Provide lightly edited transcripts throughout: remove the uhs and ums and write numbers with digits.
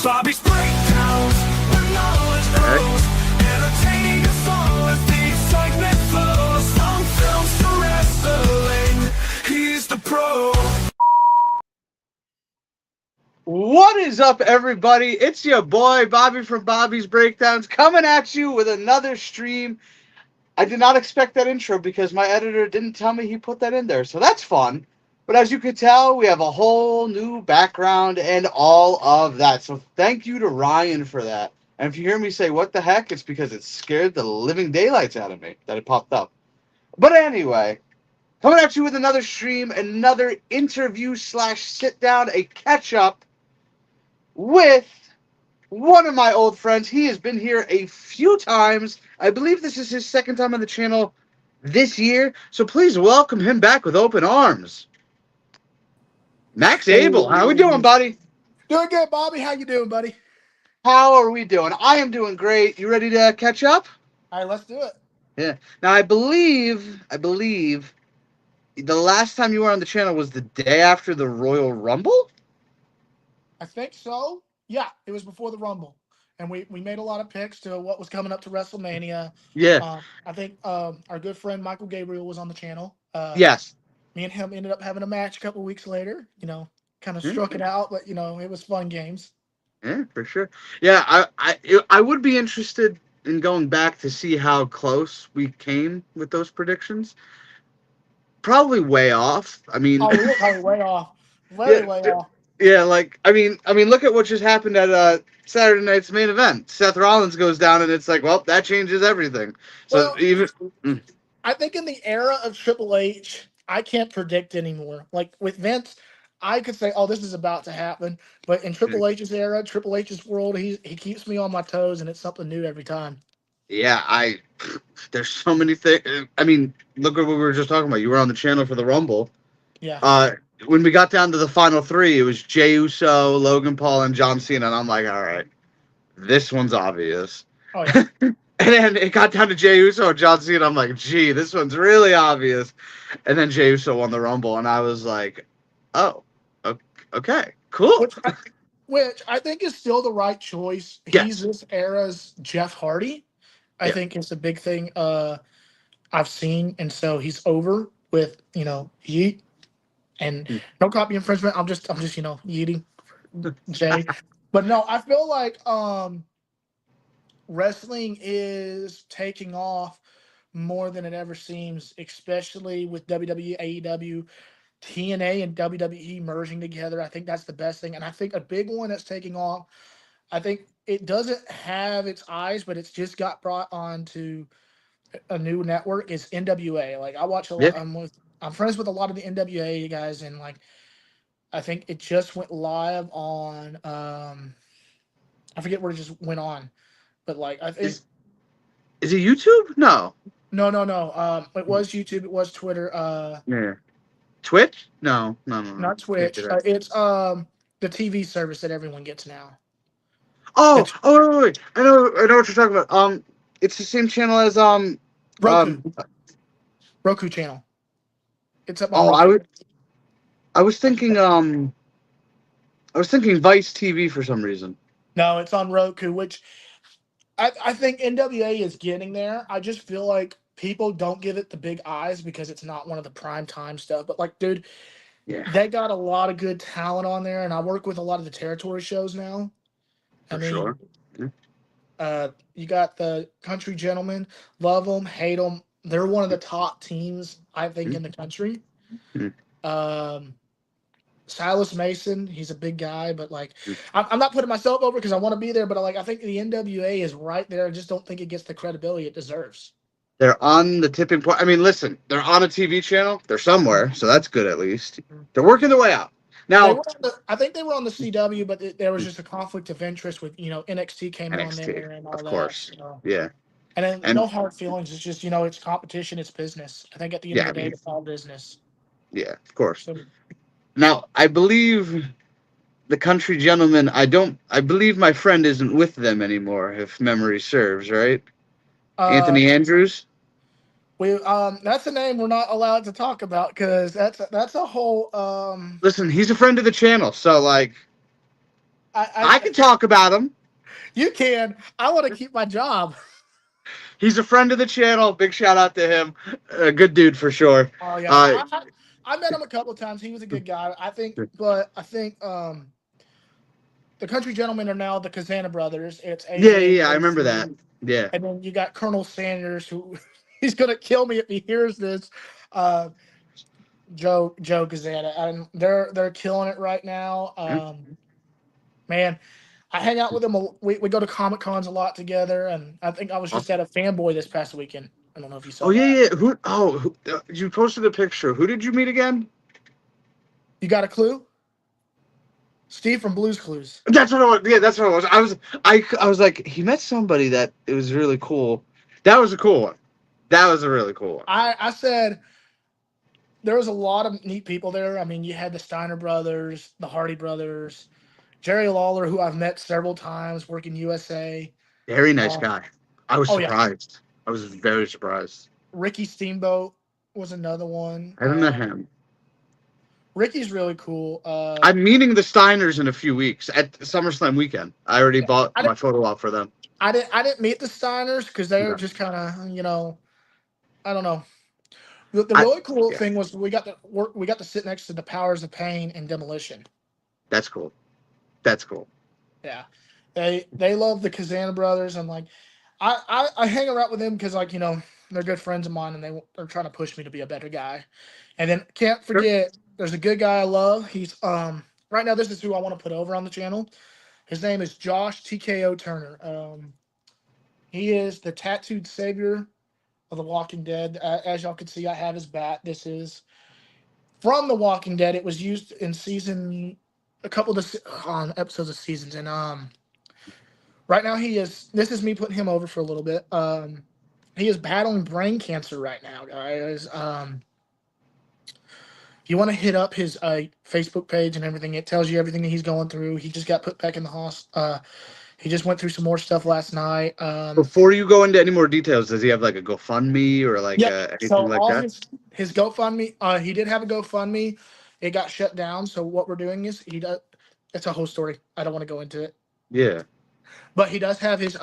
Bobby's breakdowns, where knowledge grows. Entertaining us all as the excitement flows. From films to wrestling, he's the pro. What is up, everybody? It's your boy, Bobby from Bobby's Breakdowns, coming at you with another stream. I did not expect that intro because my editor didn't tell me he put that in there, so that's fun. But as you can tell, we have a whole new background and all of that. So thank you to Ryan for that. And if you hear me say, what the heck, it's because it scared the living daylights out of me that it popped up. But anyway, coming at you with another stream, another interview slash sit down, a catch up with one of my old friends. He has been here a few times. I believe this is his second time on the channel this year. So please welcome him back with open arms. Max Abel, how we doing, buddy? Doing good, Bobby. How you doing, buddy? How are we doing? I am doing great. You ready to catch up? All right, let's do it. Yeah. Now I believe the last time you were on the channel was the day after the Royal Rumble? I think so. Yeah, it was before the Rumble. And we made a lot of picks to what was coming up to WrestleMania. Yeah. I think our good friend Michael Gabriel was on the channel. Yes. Me and him ended up having a match a couple weeks later. Kind of struck it out, but it was fun games. Yeah, for sure. Yeah, I would be interested in going back to see how close we came with those predictions. Probably way off. I mean, we were probably way off. Way off. Yeah, I mean, look at what just happened at Saturday night's main event. Seth Rollins goes down, and it's like, well, that changes everything. So I think in the era of Triple H, I can't predict anymore. Like with Vince, I could say, "Oh, this is about to happen," but in Triple H's era, Triple H's world, he keeps me on my toes, and it's something new every time. Yeah, there's so many things. I mean, look at what we were just talking about. You were on the channel for the Rumble. Yeah. When we got down to the final three, it was Jey Uso, Logan Paul, and John Cena, and I'm like, all right, this one's obvious. Oh yeah. And then it got down to Jey Uso and John Cena. I'm like, gee, this one's really obvious. And then Jey Uso won the Rumble, and I was like, oh, okay, cool. Which I think is still the right choice. Yes. He's this era's Jeff Hardy. I think it's a big thing I've seen, and so he's over with Yeet. And no copy infringement. I'm just yeeting Jay. But no, I feel like wrestling is taking off more than it ever seems, especially with WWE, AEW, TNA, and WWE merging together. I think that's the best thing. And I think a big one that's taking off, I think it doesn't have its eyes, but it's just got brought onto a new network, is NWA. Like I watch a lot. I'm friends with a lot of the NWA guys, and I think it just went live on I forget where it just went on, but I think is it YouTube? No. No. It was YouTube. It was Twitter. Yeah. Twitch? No. Not Twitch. It's the TV service that everyone gets now. Wait. I know what you're talking about. It's the same channel as Roku channel. It's up on Roku. I was thinking Vice TV for some reason. No, it's on Roku, which I think NWA is getting there. I just feel like people don't give it the big eyes because it's not one of the prime time stuff. But dude, they got a lot of good talent on there, and I work with a lot of the territory shows now. Sure. You got the Country Gentlemen, love them, hate them. They're one of the top teams, I think, in the country. Silas Mason, he's a big guy, but I'm not putting myself over because I want to be there, but I think the NWA is right there. I just don't think it gets the credibility it deserves. They're on the tipping point. I mean, listen, they're on a TV channel. They're somewhere, so that's good at least. They're working their way out. Now, I think they were on the CW, but there was just a conflict of interest with NXT came on there and all that. Of course, yeah. And then no hard feelings. It's just it's competition, it's business. I think at the end of the day, it's all business. Yeah, of course. So, now, I believe the Country Gentlemen. I believe my friend isn't with them anymore, if memory serves, right? Anthony Andrews. That's a name we're not allowed to talk about because that's a whole. Listen, he's a friend of the channel, so I can talk about him. You can. I want to keep my job. He's a friend of the channel. Big shout out to him. A good dude for sure. Oh yeah, Uh, I met him a couple of times. He was a good guy. But I think the Country Gentlemen are now the Kazana brothers. It's AJ, yeah, I remember that. AC, Yeah. and then you got Colonel Sanders, who he's gonna kill me if he hears this. Uh, Joe Kazana, and they're killing it right now. Man, I hang out with them. We go to Comic Cons a lot together, and I think I was just Awesome. at a Fanboy this past weekend. I don't know if you Oh saw yeah, that. yeah. You posted a picture. Who did you meet again? You got a clue? Steve from Blue's Clues. That's what I was. Yeah, that's what I was. I was like, he met somebody that it was really cool. That was a cool one. That was a really cool one. I said there was a lot of neat people there. I mean, you had the Steiner brothers, the Hardy brothers, Jerry Lawler, who I've met several times working USA. Very nice Uh, guy. I was oh yeah, surprised. I was very surprised. Ricky Steamboat was another one. I don't know him. Ricky's really cool. I'm meeting the Steiners in a few weeks at SummerSlam weekend. I already bought I my didn't, photo op for them. I didn't meet the Steiners because they were Okay. just kind of, I don't know. The I, really cool yeah, thing was we got to work. We got to sit next to the Powers of Pain and Demolition. that's cool. That's cool. Yeah, they love the Kazana brothers, and like I hang around with them because they're good friends of mine, and they're trying to push me to be a better guy. And then can't Sure. forget, there's a good guy I love. He's right now this is who I want to put over on the channel. His name is Josh TKO Turner. He is the tattooed savior of The Walking Dead. As y'all can see, I have his bat. This is from The Walking Dead. It was used in a couple of episodes of seasons, and right now this is me putting him over for a little bit. He is battling brain cancer right now, guys. If you want to hit up his Facebook page and everything, it tells you everything that he's going through. He just got put back in the hospital. He just went through some more stuff last night. Before you go into any more details, does he have like a GoFundMe or like Yep. anything So like all that? his GoFundMe, he did have a GoFundMe. It got shut down. So what we're doing is he does. It's a whole story. I don't want to go into it. Yeah. But he does have his.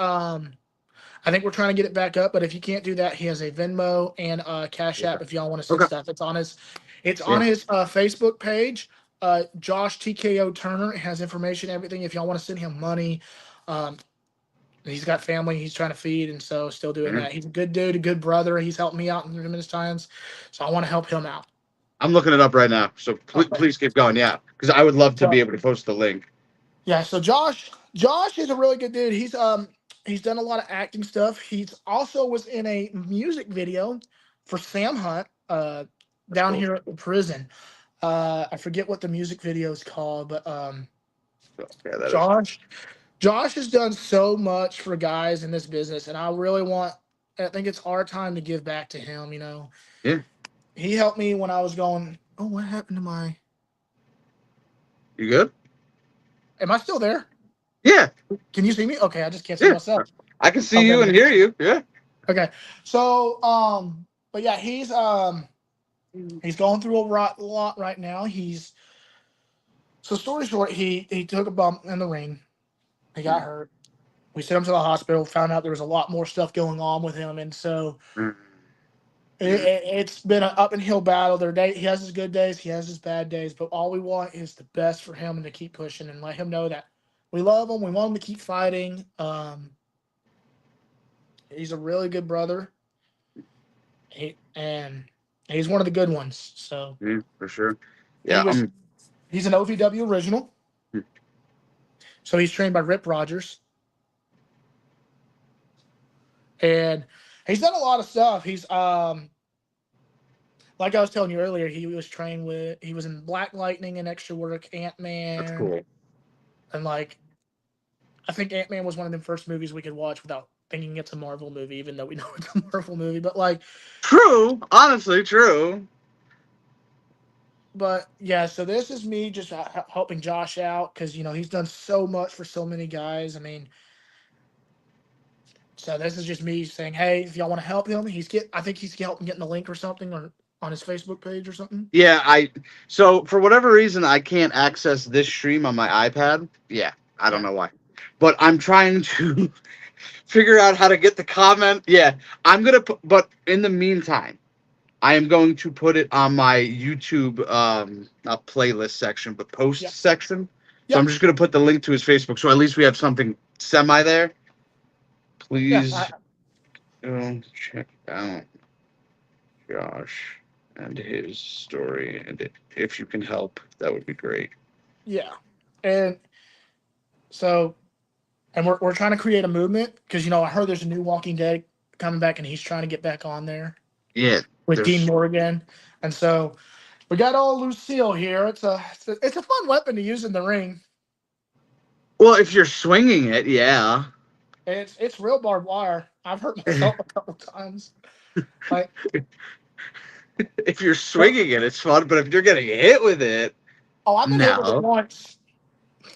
I think we're trying to get it back up. But if you can't do that, he has a Venmo and a Cash App. Okay. If y'all want to send Okay. stuff, it's on his Facebook page. Josh TKO Turner. It has information, everything. If y'all want to send him money, he's got family he's trying to feed, and so still doing that. He's a good dude, a good brother. He's helped me out in numerous times, so I want to help him out. I'm looking it up right now, so please keep going. Yeah, because I would love to be able to post the link. Yeah, so Josh is a really good dude. He's done a lot of acting stuff. He's also was in a music video for Sam Hunt down cool. here at the prison. I forget what the music video is called, but Yeah, Josh has done so much for guys in this business, and I think it's our time to give back to him, Yeah. He helped me when I was going, oh, what happened to my... You good? Am I still there? Yeah. Can you see me? Okay, I just can't see myself. I can see you and hear you. Yeah. Okay. So, but yeah, he's going through a lot right now. So story short, he took a bump in the ring. He got hurt. We sent him to the hospital, found out there was a lot more stuff going on with him, and so it's been an up and hill battle. He has his good days, he has his bad days, but all we want is the best for him and to keep pushing and let him know that we love him. We want him to keep fighting. He's a really good brother, and he's one of the good ones. So yeah, for sure. Yeah, he's an OVW original. So he's trained by Rip Rogers. And he's done a lot of stuff. He's like I was telling you earlier, he was in Black Lightning and Extra Work, Ant-Man. That's cool. And I think Ant-Man was one of the first movies we could watch without thinking it's a Marvel movie, even though we know it's a Marvel movie. But true, honestly, true. But yeah, so this is me just helping Josh out because he's done so much for so many guys. I mean, so this is just me saying, hey, if y'all want to help him, I think he's helping getting the link or something or on his Facebook page or something. Yeah, so for whatever reason I can't access this stream on my iPad. Yeah, I don't know why. But I'm trying to figure out how to get the comment. Yeah, I'm going to put, but in the meantime, I am going to put it on my YouTube, not playlist section, but post Yep. section. So Yep. I'm just going to put the link to his Facebook. So at least we have something semi there. Please Yeah, go check out Josh and his story. And if you can help, that would be great. yeah. And so, and we're trying to create a movement because, I heard there's a new Walking Dead coming back and he's trying to get back on there Yeah. with Dean Morgan. And so we got old Lucille here. It's a fun weapon to use in the ring. Well, if you're swinging it, yeah. And it's real barbed wire. I've hurt myself a couple times. Like, If you're swinging it, it's fun. But if you're getting hit with it, I've been hit with it no. once.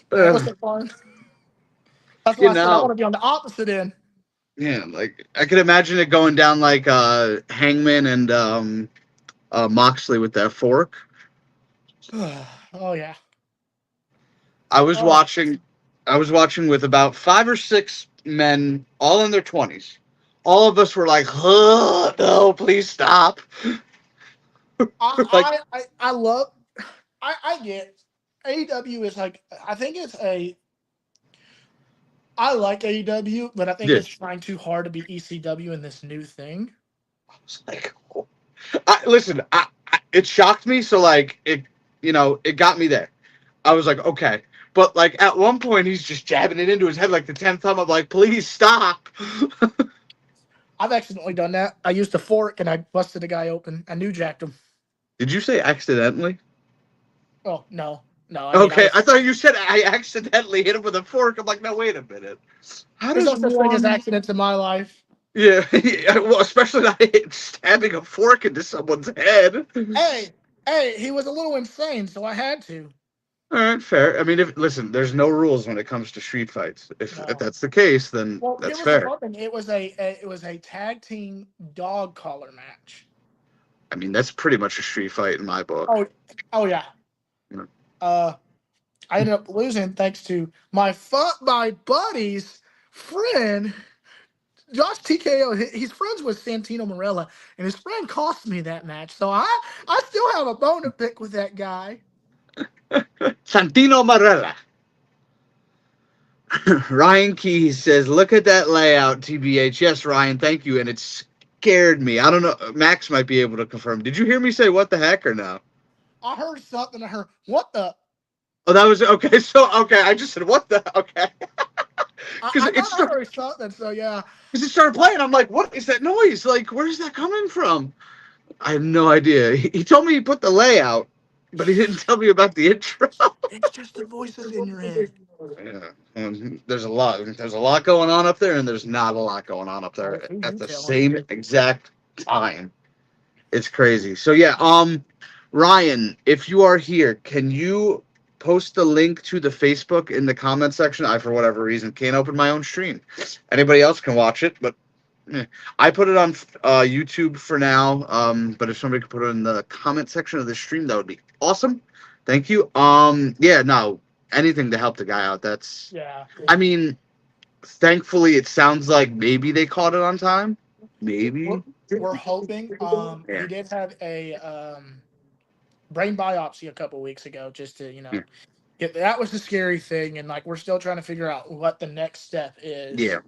That was so fun. That's why I said I want to be on the opposite end. Yeah, like I could imagine it going down like Hangman and Moxley with that fork. Oh yeah. I was watching with about 5 or 6 men, all in their 20s. All of us were like, "Oh, no, please stop." Like, I love. I get AEW is like, I think I like AEW, but I think yeah. it's trying too hard to be ECW in this new thing. I was like, oh. Listen, it shocked me. So like it got me there. I was like, okay. But like at one point he's just jabbing it into his head like the 10th time. I'm like, please stop. I've accidentally done that. I used a fork and I busted a guy open. I new jacked him. Did you say accidentally? Oh no. Okay, I thought you said I accidentally hit him with a fork. I'm like, no, wait a minute. How There's does no such thing as accidents in my life. Yeah, well, especially not stabbing a fork into someone's head. Hey, he was a little insane, so I had to. All right, fair. I mean, listen, there's no rules when it comes to street fights. If that's the case, then that's fair. It was a tag team dog collar match. I mean, that's pretty much a street fight in my book. Oh yeah. Yeah. I ended up losing thanks to my buddy's friend, Josh TKO. He's friends with Santino Marella, and his friend cost me that match. So I still have a bone to pick with that guy. Santino Marella. Ryan Keys says, look at that layout, TBH. Yes, Ryan, thank you. And it scared me. I don't know. Max might be able to confirm. Did you hear me say what the heck or no? I heard something. I heard, what the? Oh, that was okay. So, okay. I just said, what the? Okay. I heard something. So, yeah. Because it started playing. I'm like, what is that noise? Like, where's that coming from? I have no idea. He told me he put the layout, but he didn't tell me about the intro. It's just the voices in your head. Yeah. There's a lot going on up there, and there's not a lot going on up there at the same exact time. It's crazy. So yeah, Ryan, if you are here, can you post the link to the Facebook in the comment section? I, for whatever reason, can't open my own stream. Anybody else can watch it, but I put it on YouTube for now. But if somebody could put it in the comment section of the stream, that would be awesome. Thank you. Yeah, no, anything to help the guy out. That's, yeah. I mean, thankfully, it sounds like maybe they caught it on time. Maybe. We're hoping. He did have a brain biopsy a couple weeks ago, just to that was the scary thing, and like we're still trying to figure out what the next step is. Yeah.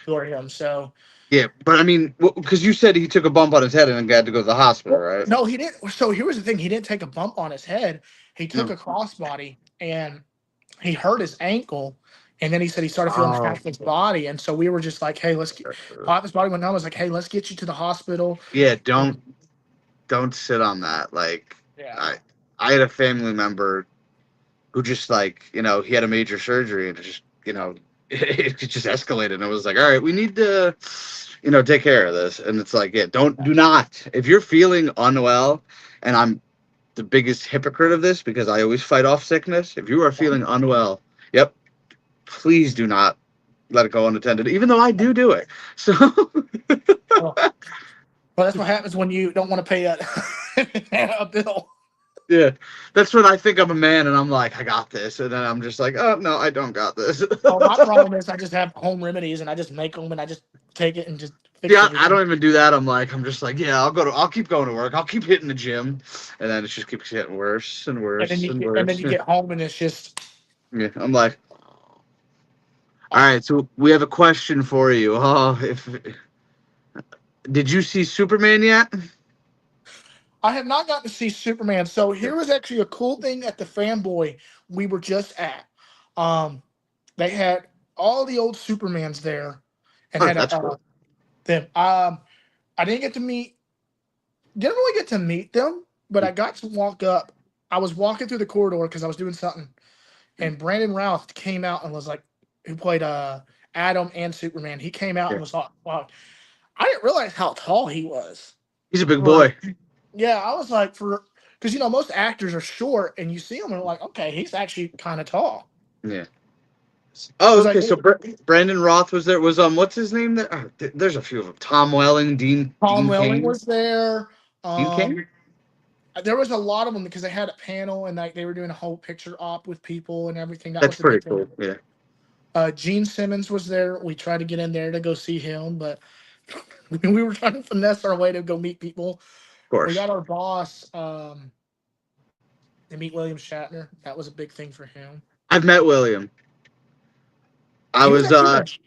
For him. So. Yeah, but I mean, because you said he took a bump on his head and had to go to the hospital, right? No, he didn't. So here was the thing: he didn't take a bump on his head. He took a crossbody and he hurt his ankle. And then he said he started feeling half his body, and so we were just like, "Hey, let's get." Half his body went down. I was like, "Hey, let's get you to the hospital." Yeah, don't sit on that. Like, yeah. I had a family member who just like he had a major surgery and it just it just escalated. And it was like, all right, we need to take care of this. And it's like, yeah, do not. If you're feeling unwell, and I'm the biggest hypocrite of this because I always fight off sickness. If you are feeling unwell, yep. Please do not let it go unattended, even though I do it. So, well, that's what happens when you don't want to pay a bill. Yeah, that's when I think I'm a man, and I'm like, I got this, and then I'm just like, oh no, I don't got this. Oh, my problem is I just have home remedies and I just make them and I just take it and just fix Yeah, I everything. don't even do that. I'm just like, yeah, I'll keep going to work. I'll keep hitting the gym, and then it just keeps getting worse and And then worse and then worse. you get home and it's just Yeah, I'm like, all oh, right. So we have a question for you. Oh, if did you see Superman yet? I have not gotten to see Superman. So here was actually a cool thing at the fanboy we were just at. Um, they had all the old Supermans there, and Oh, had that's cool. them. I didn't really get to meet them, but I got to walk up. I was walking through the corridor because I was doing something, and Brandon Routh came out and was like, who played Adam and Superman. He came out Yeah, and was like, wow, I didn't realize how tall he was. he's a big For boy. Yeah, I was like, because most actors are short, and you see him and you're like, okay, he's actually kind of tall. Yeah. Oh, Because okay. like So Brandon Roth was there. Was what's his name? There. Oh, there's a few of them. Tom Welling, Tom Dean Welling Kane, was there. Dean Kane. There was a lot of them because they had a panel and like they were doing a whole picture op with people and everything. That That's was a big pretty thing. cool. Yeah. Gene Simmons was there. We tried to get in there to go see him, but we were trying to finesse our way to go meet people. Of We course. got our boss to meet William Shatner. That was a big thing for him. I've met William. I He was was actually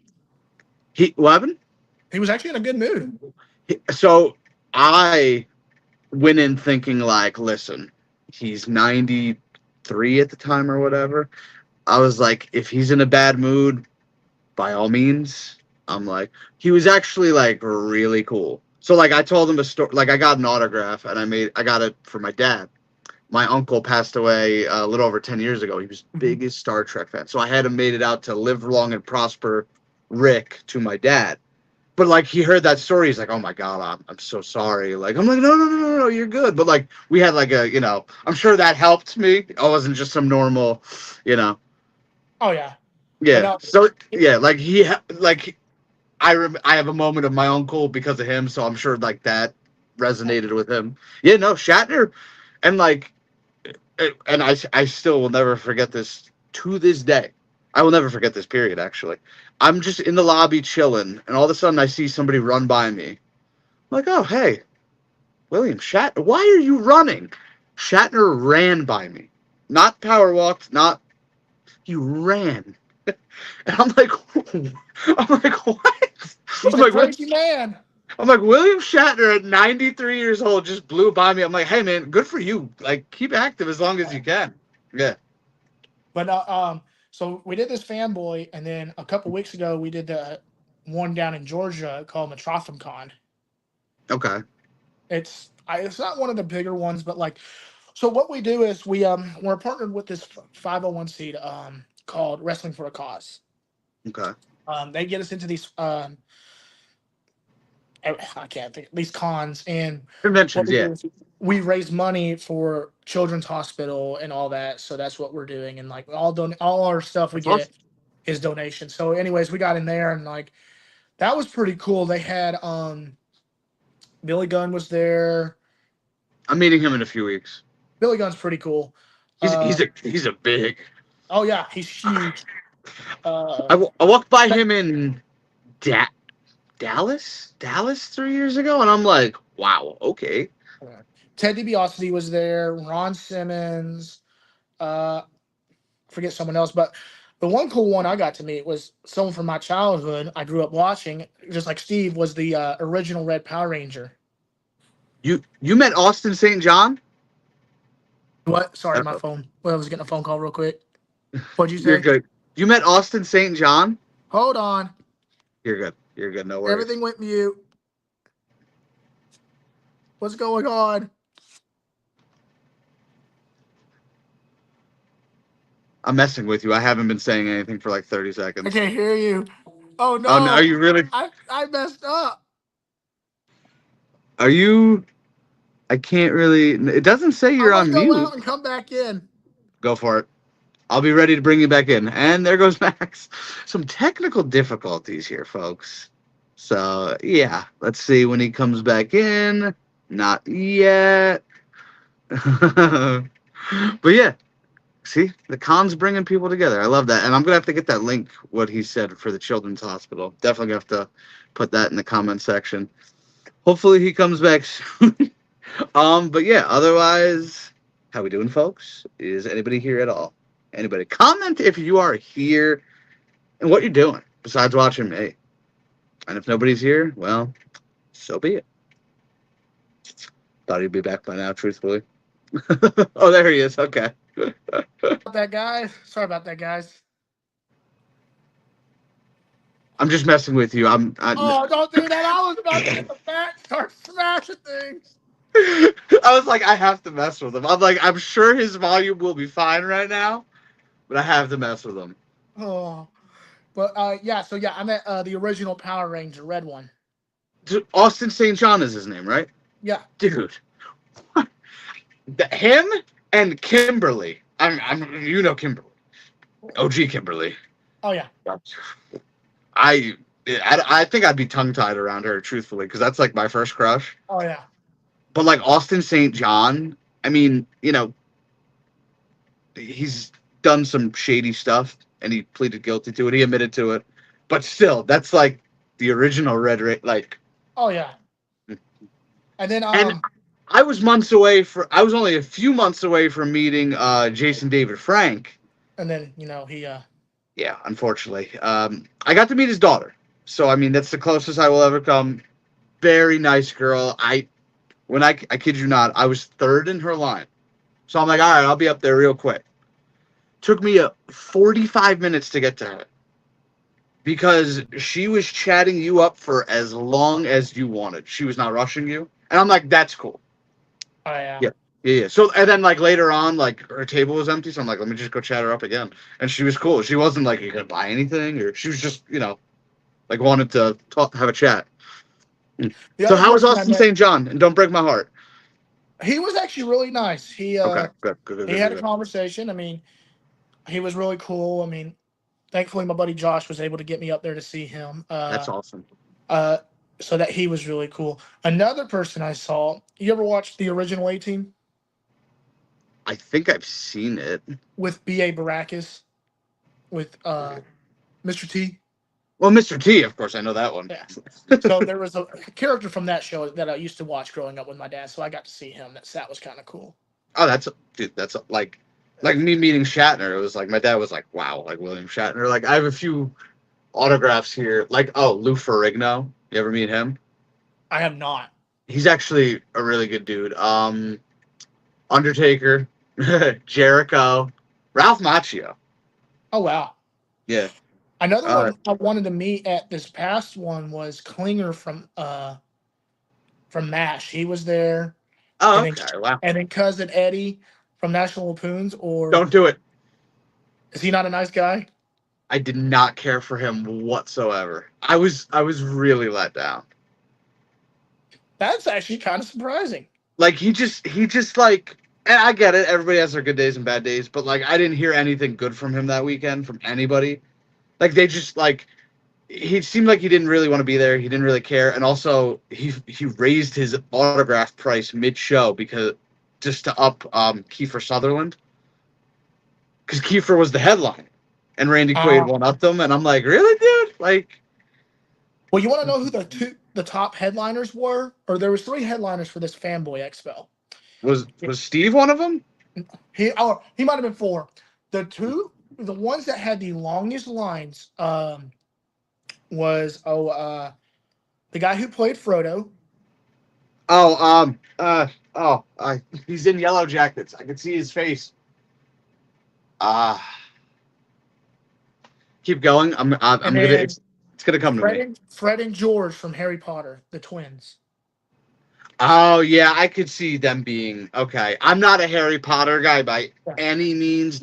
he what happened? he was actually in a good mood. So I went in thinking like, listen, he's 93 at the time or whatever. I was like, if he's in a bad mood, by all means. I'm like, he was actually like really cool. So like I told him a story, like I got an autograph and I got it for my dad. My uncle passed away a little over 10 years ago. He was Mhm. biggest Star Trek fan. So I had him made it out to Live Long and Prosper Rick to my dad. But like he heard that story, he's like, "Oh my god, I'm so sorry." Like I'm like, "No, you're good." But like we had like I'm sure that helped me. I wasn't just some normal, you know. Oh yeah, but Yeah. no, So yeah, like I have a moment of my uncle because of him, so I'm sure like that resonated with him. Yeah, no, Shatner, and like, and I still will never forget this to this day. I will never forget this period. Actually, I'm just in the lobby chilling, and all of a sudden I see somebody run by me. I'm like, oh hey, William Shatner, why are you running? Shatner ran by me, not power walked, not he ran. And I'm like, what? he's I'm a like, crazy man. I'm like, William Shatner at 93 years old just blew by me. I'm like, hey man, good for you. Like, keep active as long as you can. Yeah. But so we did this fanboy, and then a couple weeks ago we did the one down in Georgia called Con. Okay. It's not one of the bigger ones, but like, so what we do is we're partnered with this 501c called Wrestling for a Cause. Okay. They get us into these I can't think these cons, and what Conventions, we yeah. do is we raise money for Children's Hospital and all that. So that's what we're doing, and like all our stuff we That's get awesome. is donation. So anyways, we got in there and like that was pretty cool. They had Billy Gunn was there. I'm meeting him in a few weeks. Billy Gunn's pretty cool. Uh He's a big. oh yeah, he's huge. Uh I walked by Ted, him in Dallas 3 years ago, and I'm like, wow, okay. Ted DiBiase was there, Ron Simmons, uh forget someone else, but the one cool one I got to meet was someone from my childhood. I grew up watching, just like Steve, was the original Red Power Ranger. You met Austin St. John? What? I Sorry, don't my know. phone. Well, I was getting a phone call real quick. What'd you You're say? good. You met Austin St. John? Hold on. You're good. You're good. No worries. Everything went mute. What's going on? I'm messing with you. I haven't been saying anything for like 30 I seconds. can't hear you. Oh Oh, no, are no. you really? I messed up. Are you? I can't really. It doesn't say I'm you're gonna on go mute. out and come back in. Go for it. I'll be ready to bring you back in. And there goes Max. Some technical difficulties here, folks. So, yeah. Let's see when he comes back in. Not yet. But yeah, see, the con's bringing people together. I love that, and I'm gonna have to get that link. What he said for the children's hospital. Definitely gonna have to put that in the comment section. Hopefully he comes back soon. But yeah, otherwise, how we doing, folks? Is anybody here at all? Anybody? Comment if you are here and what you're doing besides watching me. And if nobody's here, well, so be it. Thought he'd be back by now, truthfully. Oh, there he is. Okay. That guy. Sorry about that, guys. I'm just messing with you. Oh, don't do that! I was about to get the bat and start smashing things. I was like, I have to mess with him. I'm like, I'm sure his volume will be fine right now, but I have to mess with him. Oh, but yeah. So yeah, I'm at the original Power Ranger, red one. Austin St. John is his name, right? Yeah. Dude, him and Kimberly. You know Kimberly, OG Kimberly. Oh yeah. I think I'd be tongue tied around her, truthfully, because that's like my first crush. Oh yeah. But like Austin St. John, I mean, he's done some shady stuff, and he pleaded guilty to it. He admitted to it, but still, that's like the original Red Ray. Like, oh yeah. And then and I was only a few months away from meeting Jason David Frank. And then he Yeah, unfortunately, I got to meet his daughter. So I mean, that's the closest I will ever come. Very nice girl. I kid you not, I was third in her line. So I'm like, all right, I'll be up there real quick. Took me 45 minutes to get to her because she was chatting you up for as long as you wanted. She was not rushing you, and I'm like, that's cool. Oh yeah. Yeah. So and then like later on, like her table was empty, so I'm like, let me just go chat her up again, and she was cool. She wasn't like, you gonna buy anything, or she was just like wanted to have a chat. So how was Austin St. John? And don't break my heart. He was actually really nice. He Okay, good. he had a conversation. I mean, he was really cool. I mean, thankfully my buddy Josh was able to get me up there to see him. That's awesome. So that he was really cool. Another person I saw. You ever watched the original A-Team? I think I've seen it with B.A. Baracus, with Mr. T. Well, Mr. T, of course, I know that one. Yeah. So there was a character from that show that I used to watch growing up with my dad, so I got to see him. That was kind of cool. Oh, that's like me meeting Shatner. It was like my dad was like, "Wow, like William Shatner." Like I have a few autographs here. Like Lou Ferrigno. You ever meet him? I have not. He's actually a really good dude. Undertaker, Jericho, Ralph Macchio. Oh wow. Yeah. Another one I wanted to meet at this past one was Klinger from MASH. He was there. Oh, and okay. Then, wow. And then cousin Eddie from National Lampoons. Or don't do it. Is he not a nice guy? I did not care for him whatsoever. I was really let down. That's actually kind of surprising. Like he just like, and I get it. Everybody has their good days and bad days, but like I didn't hear anything good from him that weekend from anybody. Like they just like, he seemed like he didn't really want to be there. He didn't really care, and also he raised his autograph price mid-show because just to up Kiefer Sutherland, because Kiefer was the headline, and Randy Quaid one upped them, and I'm like, really, dude? Like, well, you want to know who the top headliners were? Or there was 3 headliners for this Fanboy Expo. Was Steve one of them? He might have been 4. The ones that had the longest lines was the guy who played Frodo. He's in Yellow Jackets. I can see his face. Keep going. It's gonna come to me. Fred and George from Harry Potter, the twins. Oh yeah, I could see them being okay. I'm not a Harry Potter guy by any means,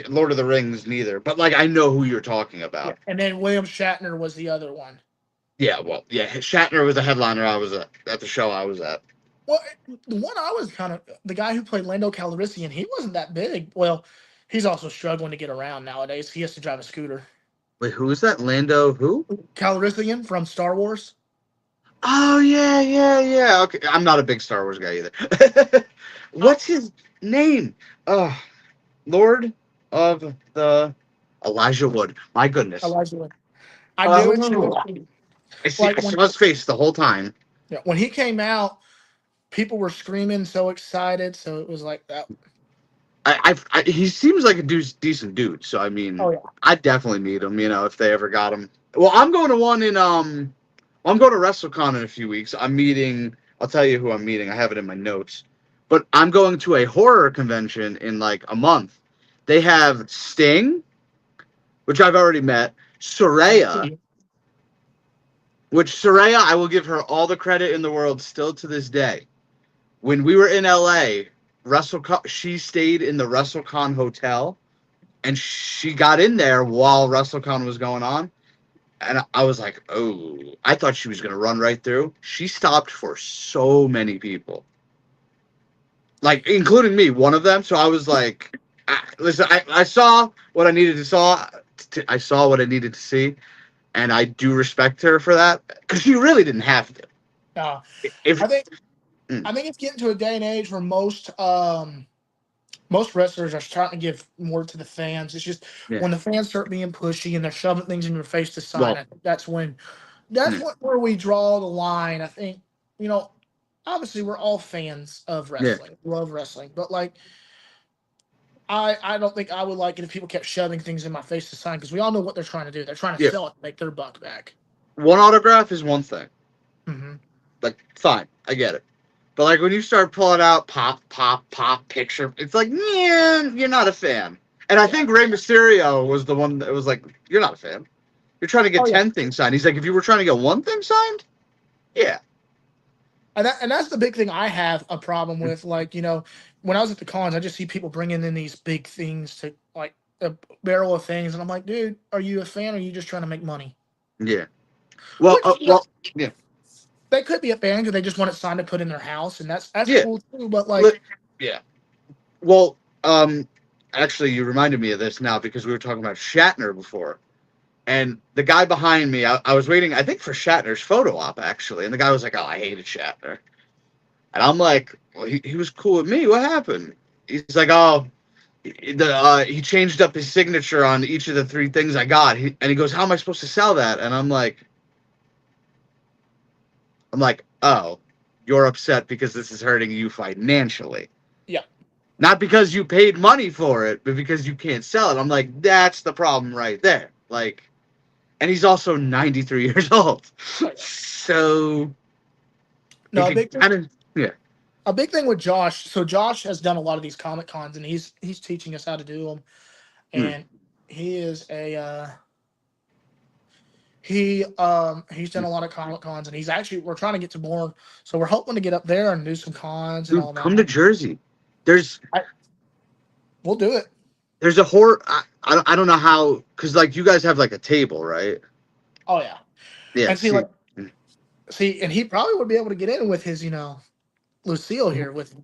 Lord of the Rings neither. But like, I know who you're talking about. Yeah. And then William Shatner was the other one. Yeah, well, yeah, Shatner was the headliner. I was at the show I was at. Well, the one I was the guy who played Lando Calrissian, he wasn't that big. Well, he's also struggling to get around nowadays. He has to drive a scooter. Wait, who is that? Lando who? Calrissian from Star Wars. Oh yeah. Okay, I'm not a big Star Wars guy either. What's his name? Oh, Lord of the Elijah Wood. My goodness. Elijah. I knew it too. Oh, Like I saw his face the whole time. when he came out, people were screaming, so excited. So it was like that. He seems like a decent dude. So I mean, Oh yeah. I'd definitely meet him. You know, if they ever got him. Well, I'm going to one in I'm going to WrestleCon in a few weeks. I'm meeting. I'll tell you who I'm meeting. I have it in my notes. But I'm going to a horror convention in like a month. They have Sting, which I've already met. Soraya, which Soraya, I will give her all the credit in the world still to this day. When we were in LA, WrestleCon, she stayed in the WrestleCon hotel, and she got in there while WrestleCon was going on. And I was like, oh, I thought she was going to run right through. She stopped for so many people, like, including me, one of them. So I was like, listen, I saw what I needed to saw. I saw what I needed to see. And I do respect her for that, because she really didn't have to. No, If I think it's getting to a day and age where most wrestlers are starting to give more to the fans. It's just yeah, when the fans start being pushy and they're shoving things in your face to sign. well, I think that's where we draw the line. I think obviously we're all fans of yeah, wrestling, love wrestling, but like I don't think I would like it if people kept shoving things in my face to sign because we all know what they're trying to do. They're trying to yeah. sell it to make their buck back. One autograph is one thing. Mm-hmm. Like, fine, I get it. But like when you start pulling out pop picture, it's like, yeah, you're not a fan. And I think Rey Mysterio was the one that was like, you're not a fan. You're trying to get Oh, yeah. 10 things signed. He's like, if you were trying to get one thing signed, yeah. And that's the big thing I have a problem with. Like, when I was at the cons, I just see people bringing in these big things to like a barrel of things, and I'm like, dude, are you a fan or are you just trying to make money? Yeah. Well, yeah. They could be a fan because they just want it signed to put in their house, and that's Yeah. cool too. But like, yeah. Well, actually, you reminded me of this now because we were talking about Shatner before. And the guy behind me, I was waiting, I think, for Shatner's photo op, actually. And the guy was like, oh, I hated Shatner. And I'm like, well, he was cool with me. What happened? He's like, oh, he changed up his signature on each of the 3 things I got. And he goes, how am I supposed to sell that? And I'm like, oh, you're upset because this is hurting you financially. yeah. Not because you paid money for it, but because you can't sell it. I'm like, that's the problem right there. Like, and he's also 93 years old. So, No, yeah. a big thing with Josh. So Josh has done a lot of these Comic Cons, and he's teaching us how to do them. And he is he's done a lot of Comic Cons, and we're trying to get to more. So we're hoping to get up there and do some cons and Dude, all that. come to Jersey. We'll do it. There's a horror. I don't know how, because like you guys have like a table, right? Oh yeah. Yeah. And see, and he probably would be able to get in with his, Lucille here with.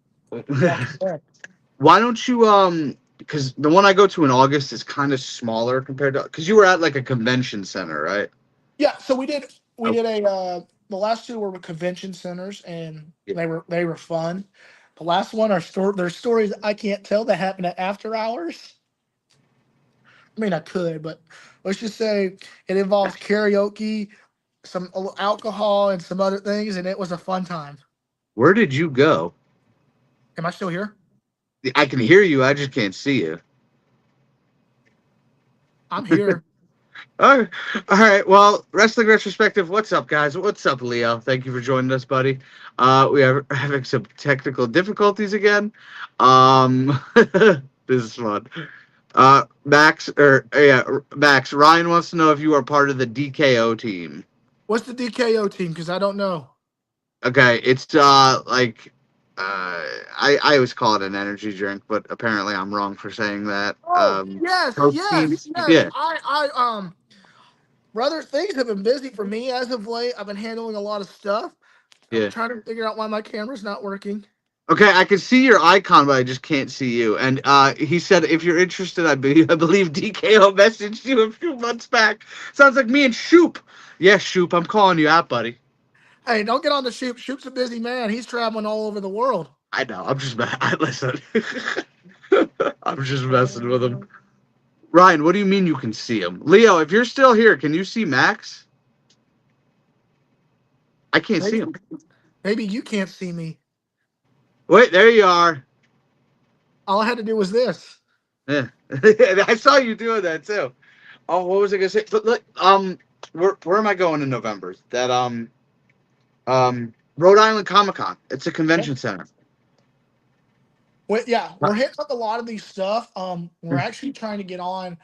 Why don't you because the one I go to in August is kind of smaller compared to, because you were at like a convention center, right? Yeah, so we did the last 2 were with convention centers, and they were fun. The last one there's stories I can't tell that happen at after hours. I mean, I could, but let's just say it involves karaoke, some alcohol, and some other things, and it was a fun time. Where did you go? Am I still here? I can hear you. I just can't see you. I'm here. All right. Well, Wrestling Retrospective. What's up, guys? What's up, Leo? Thank you for joining us, buddy. We are having some technical difficulties again. This is fun. Max. Ryan wants to know if you are part of the DKO team. What's the DKO team? Because I don't know. Okay, it's I always call it an energy drink, but apparently I'm wrong for saying that. Yes. Yeah. I brother, things have been busy for me as of late. I've been handling a lot of stuff. I'm trying to figure out why my camera's not working. Okay, I can see your icon, but I just can't see you. And he said, if you're interested, I believe DKO messaged you a few months back. Sounds like me and Shoop. Yeah, Shoop, I'm calling you out, buddy. Hey, don't get on the Shoop. Shoop's a busy man. He's traveling all over the world. I know. I'm just listen. I'm just messing with him. Ryan, what do you mean you can see him? Leo, if you're still here, can you see Max? I can't see Maybe, him. maybe you can't see me. Wait, there you are. All I had to do was this. Yeah. I saw you doing that too. Oh, what was I gonna say? But look, where am I going in November? That Rhode Island Comic Con. It's a convention center. Well, yeah, we're hitting up a lot of these stuff. We're actually trying to get on.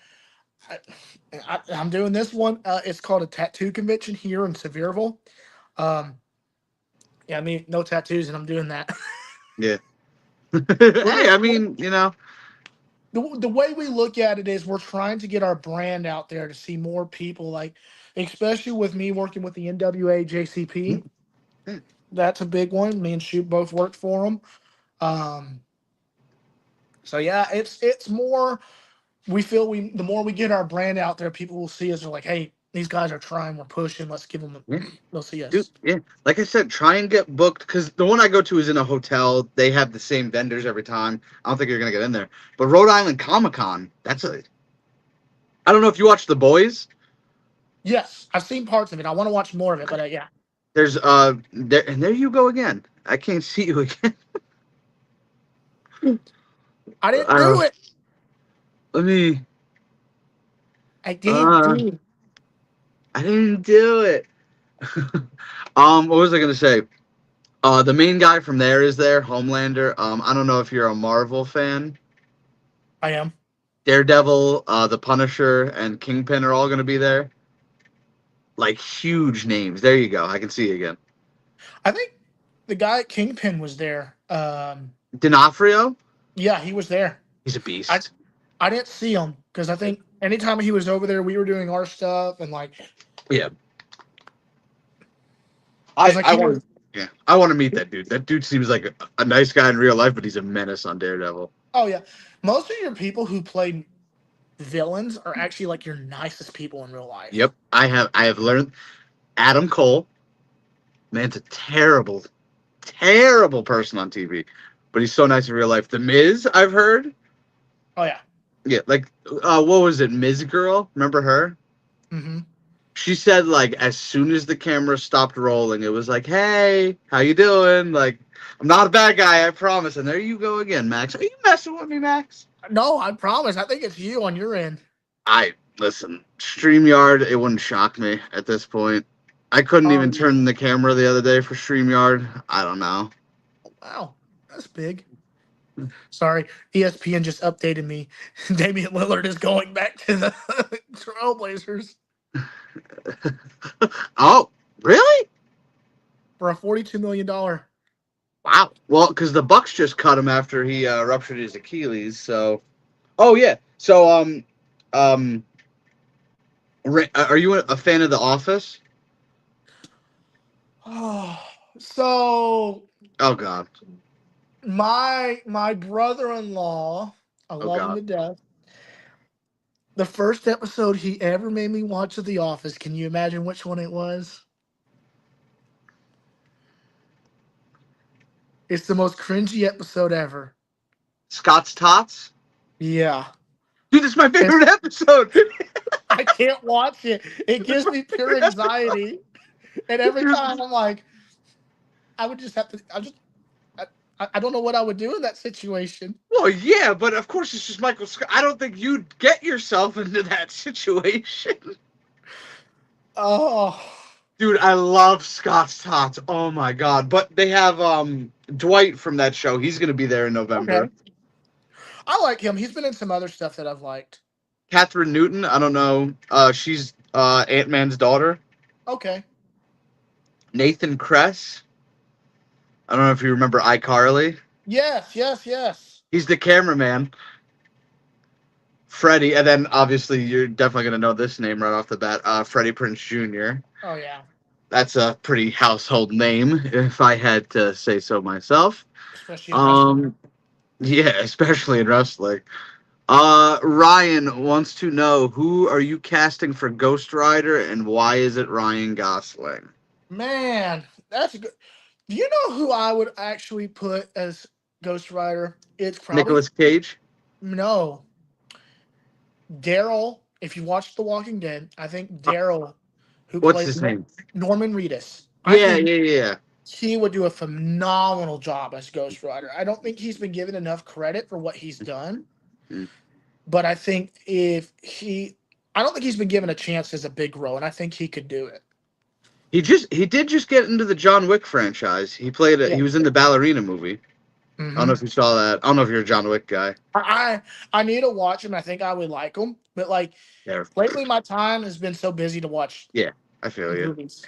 I'm doing this one. It's called a tattoo convention here in Sevierville. Um, yeah, I mean, no tattoos, and I'm doing that. Yeah. Hey, I mean, you know. The way we look at it is we're trying to get our brand out there to see more people, like, especially with me working with the NWA JCP. Mm. That's a big one. Me and Shoot both worked for them. So yeah, it's more. We feel the more we get our brand out there, people will see us. They're like, hey, these guys are trying. We're pushing. Let's give them. Yeah. They'll see Dude, us. yeah. Like I said, try and get booked because the one I go to is in a hotel. They have the same vendors every time. I don't think you're gonna get in there. But Rhode Island Comic Con, that's a. I don't know if you watch The Boys. Yes, I've seen parts of it. I want to watch more of it, but yeah. There's there you go again. I can't see you again. I didn't do it. Let me. I didn't do it. I didn't do it. What was I gonna say? The main guy from there is there, Homelander. I don't know if you're a Marvel fan. I am. Daredevil, the Punisher, and Kingpin are all gonna be there. Like huge names. There you go. I can see you again. I think the guy at Kingpin was there. D'Onofrio, Yeah, he was there. he's a beast. I didn't see him because I think anytime he was over there, we were doing our stuff and like. Yeah. Like I want. Yeah, I want to meet that dude. That dude seems like a nice guy in real life, but he's a menace on Daredevil. Oh yeah, most of your people who play villains are actually like your nicest people in real life. Yep, I have learned. Adam Cole, man's a terrible, terrible person on TV, but he's so nice in real life. The Miz, I've heard. Oh yeah. Yeah, like what was it, Miz Girl? Remember her? Mm-hmm. She said like as soon as the camera stopped rolling, it was like, "Hey, how you doing?" Like, I'm not a bad guy, I promise. And there you go again, Max. Are you messing with me, Max? No, I promise. I think it's you on your end. Listen, StreamYard, it wouldn't shock me at this point. I couldn't even turn the camera the other day for StreamYard. I don't know. Wow, that's big. Sorry, ESPN just updated me. Damian Lillard is going back to the Trailblazers. Oh, really? For a $42 million. Wow. Well, because the Bucks just cut him after he ruptured his Achilles. So, oh yeah. So, are you a fan of The Office? Oh, so. Oh God. My brother-in-law, I love him to death. The first episode he ever made me watch of The Office. Can you imagine which one it was? It's the most cringy episode ever. Scott's Tots? Yeah. Dude, this is my favorite episode. I can't watch it. It gives me pure anxiety. And every time I'm like, I would just have to, I don't know what I would do in that situation. Well, yeah, but of course it's just Michael Scott. I don't think you'd get yourself into that situation. Oh. Dude, I love Scott's Tots. Oh my God. But they have Dwight from that show. He's going to be there in November. Okay. I like him. He's been in some other stuff that I've liked. Catherine Newton, I don't know. She's Ant-Man's daughter. Okay. Nathan Kress. I don't know if you remember iCarly. Yes. He's the cameraman. Freddie, and then obviously you're definitely going to know this name right off the bat. Freddie Prinze Jr. Oh, yeah. That's a pretty household name, if I had to say so myself. Especially in wrestling. Yeah, especially in wrestling. Ryan wants to know, who are you casting for Ghost Rider, and why is it Ryan Gosling? Man, That's a good. Do you know who I would actually put as Ghost Rider? It's probably Nicolas Cage. no Daryl. If you watched The Walking Dead, I think Uh, Daryl, who what's played his name? Norman Reedus, I Yeah, think yeah, yeah. he would do a phenomenal job as Ghost Rider. I don't think he's been given enough credit for what he's done, Mm. but I think I don't think he's been given a chance as a big role, and I think he could do it. He did just get into the John Wick franchise. He Yeah. was in the Ballerina movie. I don't know hmm if you saw that. I don't know if you're a John Wick guy. I need to watch him. I think I would like him, but like Yeah, lately, my time has been so busy to watch yeah, I feel you. movies.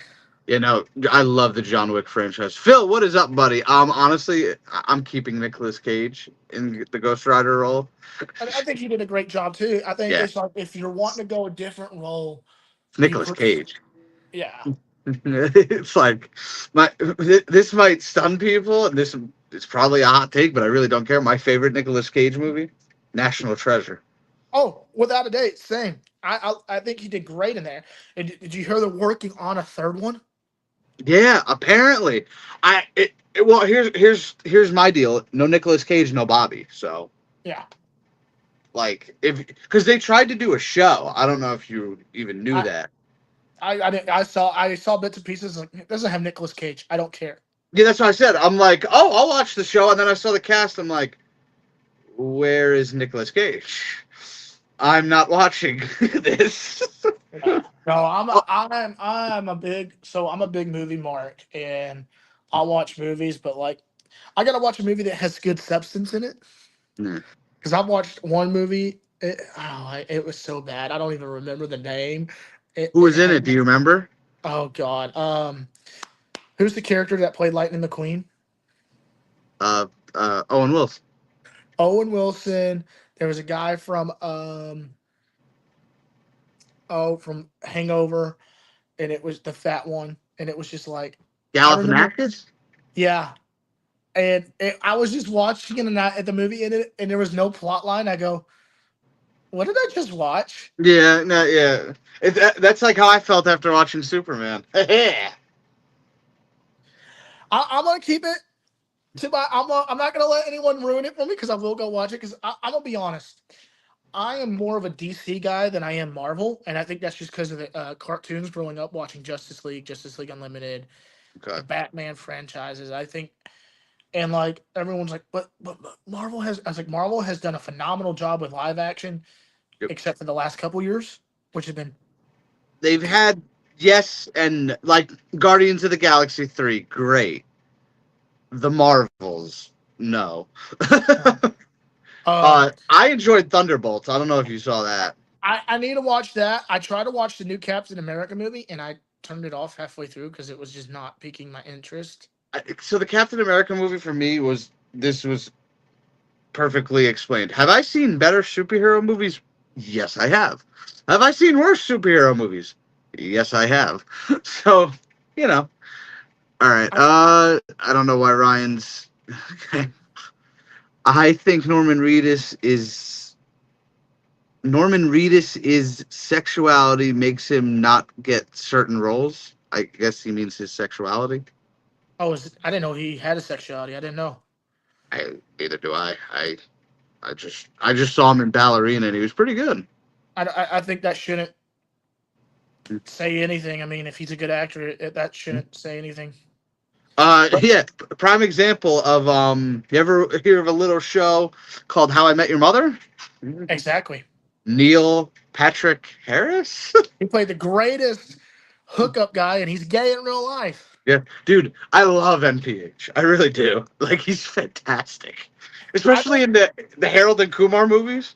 You know, I love the John Wick franchise. Phil, what is up, buddy? Honestly, I'm keeping Nicolas Cage in the Ghost Rider role. I think he did a great job too. I think Yeah, it's like if you're wanting to go a different role, you Nicolas put Cage. yeah. It's like this might stun people, and this it's probably a hot take, but I really don't care. My favorite Nicolas Cage movie, National Treasure. Oh, without a date, same. I think he did great in there. And did you hear they're working on a third one? Yeah, apparently. Well, here's my deal. No Nicolas Cage, no Bobby. So Yeah. like if because they tried to do a show. I don't know if you even knew I that. I saw bits and pieces. Like, it doesn't have Nicolas Cage. I don't care. Yeah, that's what I said. I'm like, oh, I'll watch the show, and then I saw the cast. I'm like, where is Nicolas Cage? I'm not watching this. Yeah. No, Oh, I'm a big movie mark, and I'll watch movies, but like I gotta watch a movie that has good substance in it. hmm. Because I've watched one movie. It was so bad. I don't even remember the name. It, Who it was in had it? Do you remember? oh god. Who's the character that played Lightning McQueen? Uh, Owen Wilson. Owen Wilson. There was a guy from from Hangover, and it was the fat one, and it was just like I remember. Galifianakis? Yeah, and I was just watching it and at the movie ended, and there was no plot line. I go, what did I just watch? Yeah, no, yeah. That's like how I felt after watching Superman. Yeah. I'm gonna keep it to my. I'm not gonna let anyone ruin it for me because I will go watch it because I'm gonna be honest. I am more of a DC guy than I am Marvel, and I think that's just because of the cartoons growing up watching Justice League Unlimited, Okay. the Batman franchises. I think, and like everyone's like, but Marvel has. I was like, Marvel has done a phenomenal job with live action, Yep. except for the last couple years, which have been. They've had yes, and like Guardians of the Galaxy 3, great. The Marvels, no. Uh, um, I enjoyed Thunderbolts. I don't know if you saw that. I need to watch that. I tried to watch the new Captain America movie, and I turned it off halfway through because it was just not piquing my interest. So the Captain America movie for me was perfectly explained. Have I seen better superhero movies? Yes, I have. Have I seen worse superhero movies? Yes, I have. So, you know. All right. I, I don't know why Ryan's I think Norman Reedus' sexuality makes him not get certain roles. I guess he means his sexuality. I didn't know he had a sexuality. I didn't know. Neither do I. I just saw him in Ballerina and he was pretty good. I think that shouldn't say anything. I mean, if he's a good actor, that shouldn't say anything. But Yeah, prime example of you ever hear of a little show called How I Met Your Mother? exactly, Neil Patrick Harris? he played the greatest hookup guy, and he's gay in real life. Yeah, dude, I love NPH. I really do. Like he's fantastic. I Especially think. in the Harold and Kumar movies.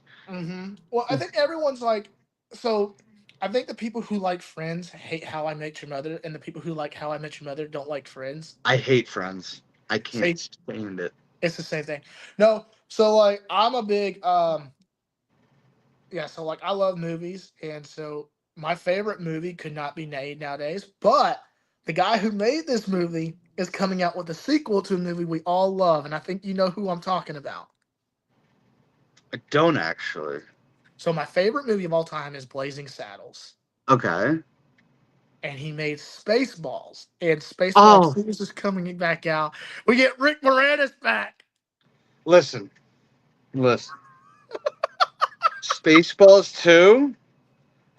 Well, I think everyone's like so. I think the people who like Friends hate How I Met Your Mother, and the people who like How I Met Your Mother don't like Friends. I hate Friends. I can't Say stand it. it's the same thing. No, so like I'm a big yeah, so like I love movies, and so my favorite movie could not be made nowadays, but the guy who made this movie is coming out with a sequel to a movie we all love, and I think you know who I'm talking about. I don't actually. So my favorite movie of all time is Blazing Saddles. Okay. and he made Spaceballs, and Spaceballs Oh, 2 is coming back out. We get Rick Moranis back. listen, listen. Spaceballs 2,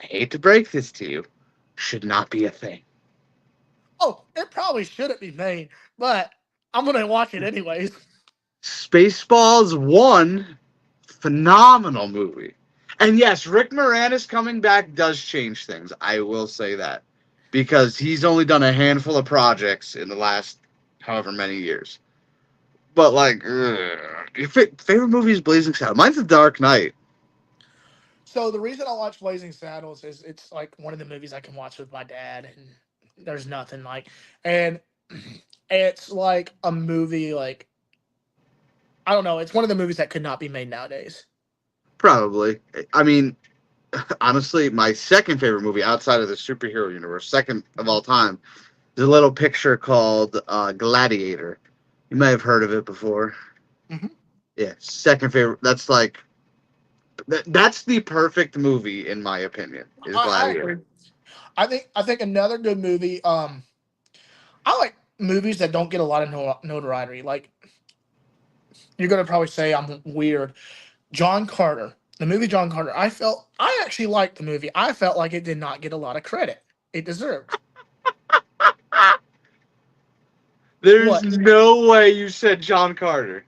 I hate to break this to you, should not be a thing. Oh, it probably shouldn't be made, but I'm gonna watch it anyways. Spaceballs 1, phenomenal movie. And yes, Rick Moranis coming back does change things. I will say that. Because he's only done a handful of projects in the last however many years. But, like, your favorite movie is Blazing Saddles. Mine's The Dark Knight. So the reason I watch Blazing Saddles is it's like one of the movies I can watch with my dad, and there's nothing like, and it's like a movie like I don't know. It's one of the movies that could not be made nowadays. Probably. I mean, honestly, my second favorite movie outside of the superhero universe, second of all time, is a little picture called Gladiator. You may have heard of it before. Mm-hmm. Yeah, second favorite. That's like that's the perfect movie in my opinion. Is I agree. Gladiator. I think another good movie. I like movies that don't get a lot of notoriety. Like you're gonna probably say I'm weird. John Carter, the movie John Carter. I actually liked the movie. I felt like it did not get a lot of credit it deserved. There's What? no way you said John Carter.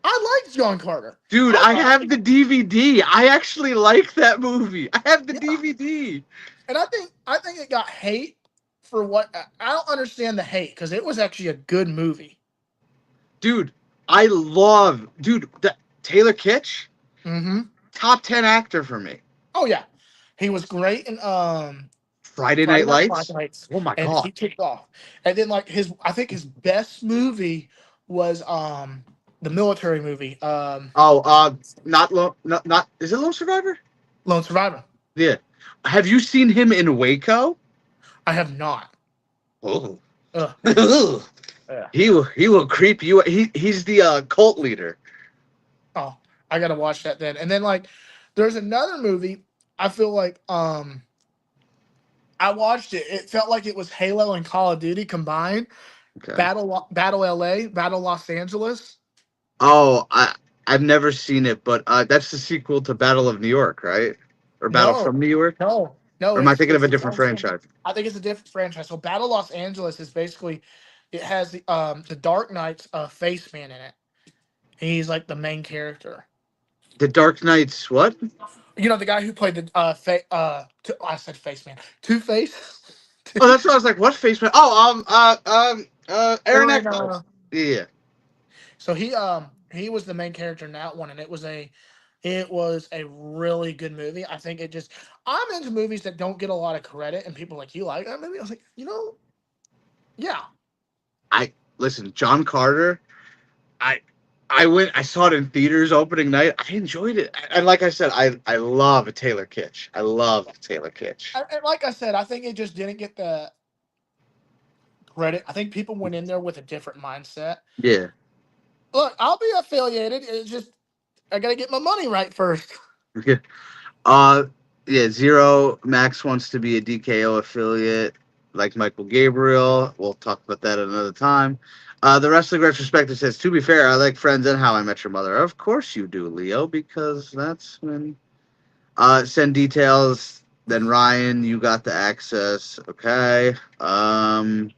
I liked John Carter. Dude, I I thought, have the DVD. I actually like that movie. I have the yeah, DVD. and I think it got hate for what I don't understand the hate because it was actually a good movie. Dude, dude, Taylor Kitsch, Mm-hmm. top 10 actor for me. Oh yeah, he was great in Friday Friday Night Night Five Lights. Nights, Oh my and god. he kicked off. And then like I think his best movie was the military movie Oh, not is it Lone Survivor? Lone Survivor. Yeah. Have you seen him in Waco? I have not. Oh. Ugh. Yeah. He will creep you. He's the cult leader. Oh, I gotta watch that then. And then like, there's another movie. I feel like I watched it. It felt like it was Halo and Call of Duty combined. Okay. Battle LA, Battle Los Angeles. Oh, I've never seen it, but that's the sequel to Battle of New York, right? Or Battle No, from New York? no, no. Or am I thinking of It's a its different own thing. franchise? I think it's a different franchise. So Battle Los Angeles is basically it has the Dark Knight's face man in it. He's like the main character. The Dark Knight's what? You know the guy who played the I said face man. Two Face. Oh, that's what I was like. What face? Oh, Aaron Aaron, Eccles. Yeah. so he was the main character in that one, and it was a really good movie. I think it just I'm into movies that don't get a lot of credit, and people are like you like that movie. I was like, yeah. I listen, John Carter. I I saw it in theaters opening night. I enjoyed it, and like I said, I love Taylor Kitsch. I love Taylor Kitsch. And like I said, I think it just didn't get the credit. I think people went in there with a different mindset. Yeah. Look, I'll be affiliated. It's just I gotta get my money right first. Okay. Uh, yeah. Zero Max wants to be a DKO affiliate, like Michael Gabriel. We'll talk about that at another time. The Wrestling Retrospective says, to be fair, I like Friends and How I Met Your Mother. Of course you do, Leo, because that's when. Send details. Then Ryan, you got the access. Okay. I'm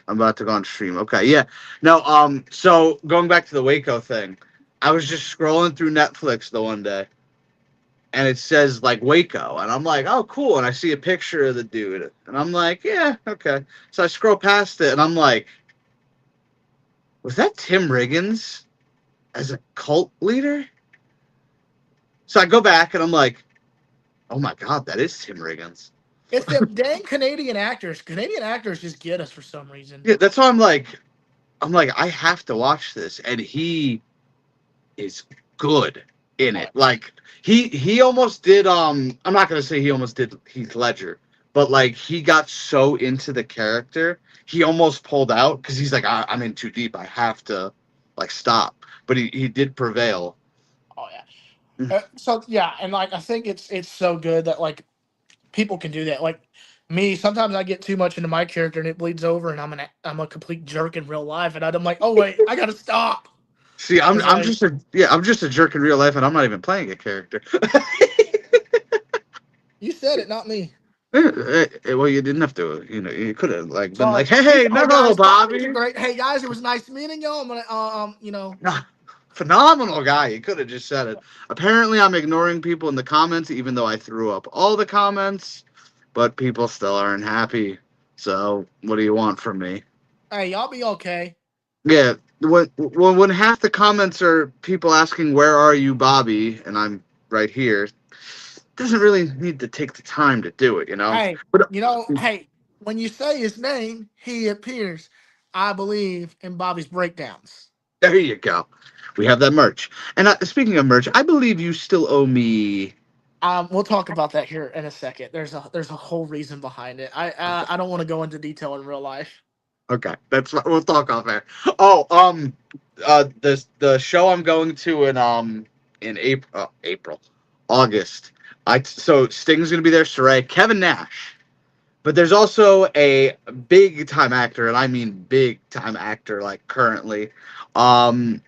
about to go on stream. Okay, yeah. No, so going back to the Waco thing, I was just scrolling through Netflix the one day, and it says like Waco, and I'm like, oh, cool. And I see a picture of the dude, and I'm like, yeah, okay. So I scroll past it, and I'm like, was that Tim Riggins as a cult leader? So I go back, and I'm like, oh my god, that is Tim Riggins. It's them dang Canadian actors. Canadian actors just get us for some reason. Yeah, that's why I'm like, I have to watch this, and he is good in it. Like he almost did. I'm not gonna say he almost did Heath Ledger, but like he got so into the character, he almost pulled out because he's like, I'm in too deep. I have to like stop. But he did prevail. Oh yeah. So yeah, and like I think it's so good that like people can do that. Like Me, sometimes I get too much into my character and it bleeds over, and I'm a complete jerk in real life, and I'm like, oh wait, I gotta stop. See, Because I'm just a jerk in real life, and I'm not even playing a character. you said it, not me. Well, you didn't have to. You know, you could have like been like, Sorry. "Hey, Oh no, guys, Bobby's a Bobby, great. Hey guys, it was nice meeting y'all. I'm gonna nah, phenomenal guy." You could have just said it. Apparently, I'm ignoring people in the comments, even though I threw up all the comments, but people still aren't happy. So, what do you want from me? hey, y'all be okay. Yeah, when half the comments are people asking, "Where are you, Bobby?" and I'm right here, doesn't really need to take the time to do it, you know. Hey, But hey, when you say his name, he appears. I believe in Bobby's breakdowns. there you go. We have that merch. And speaking of merch, I believe you still owe me. We'll talk about that here in a second. There's a whole reason behind it. I don't want to go into detail in real life. Okay, that's what we'll talk off air. Oh, the show I'm going to in April, August. So Sting's gonna be there. Saray, Kevin Nash. But there's also a big time actor, and I mean big time actor, like currently. Um,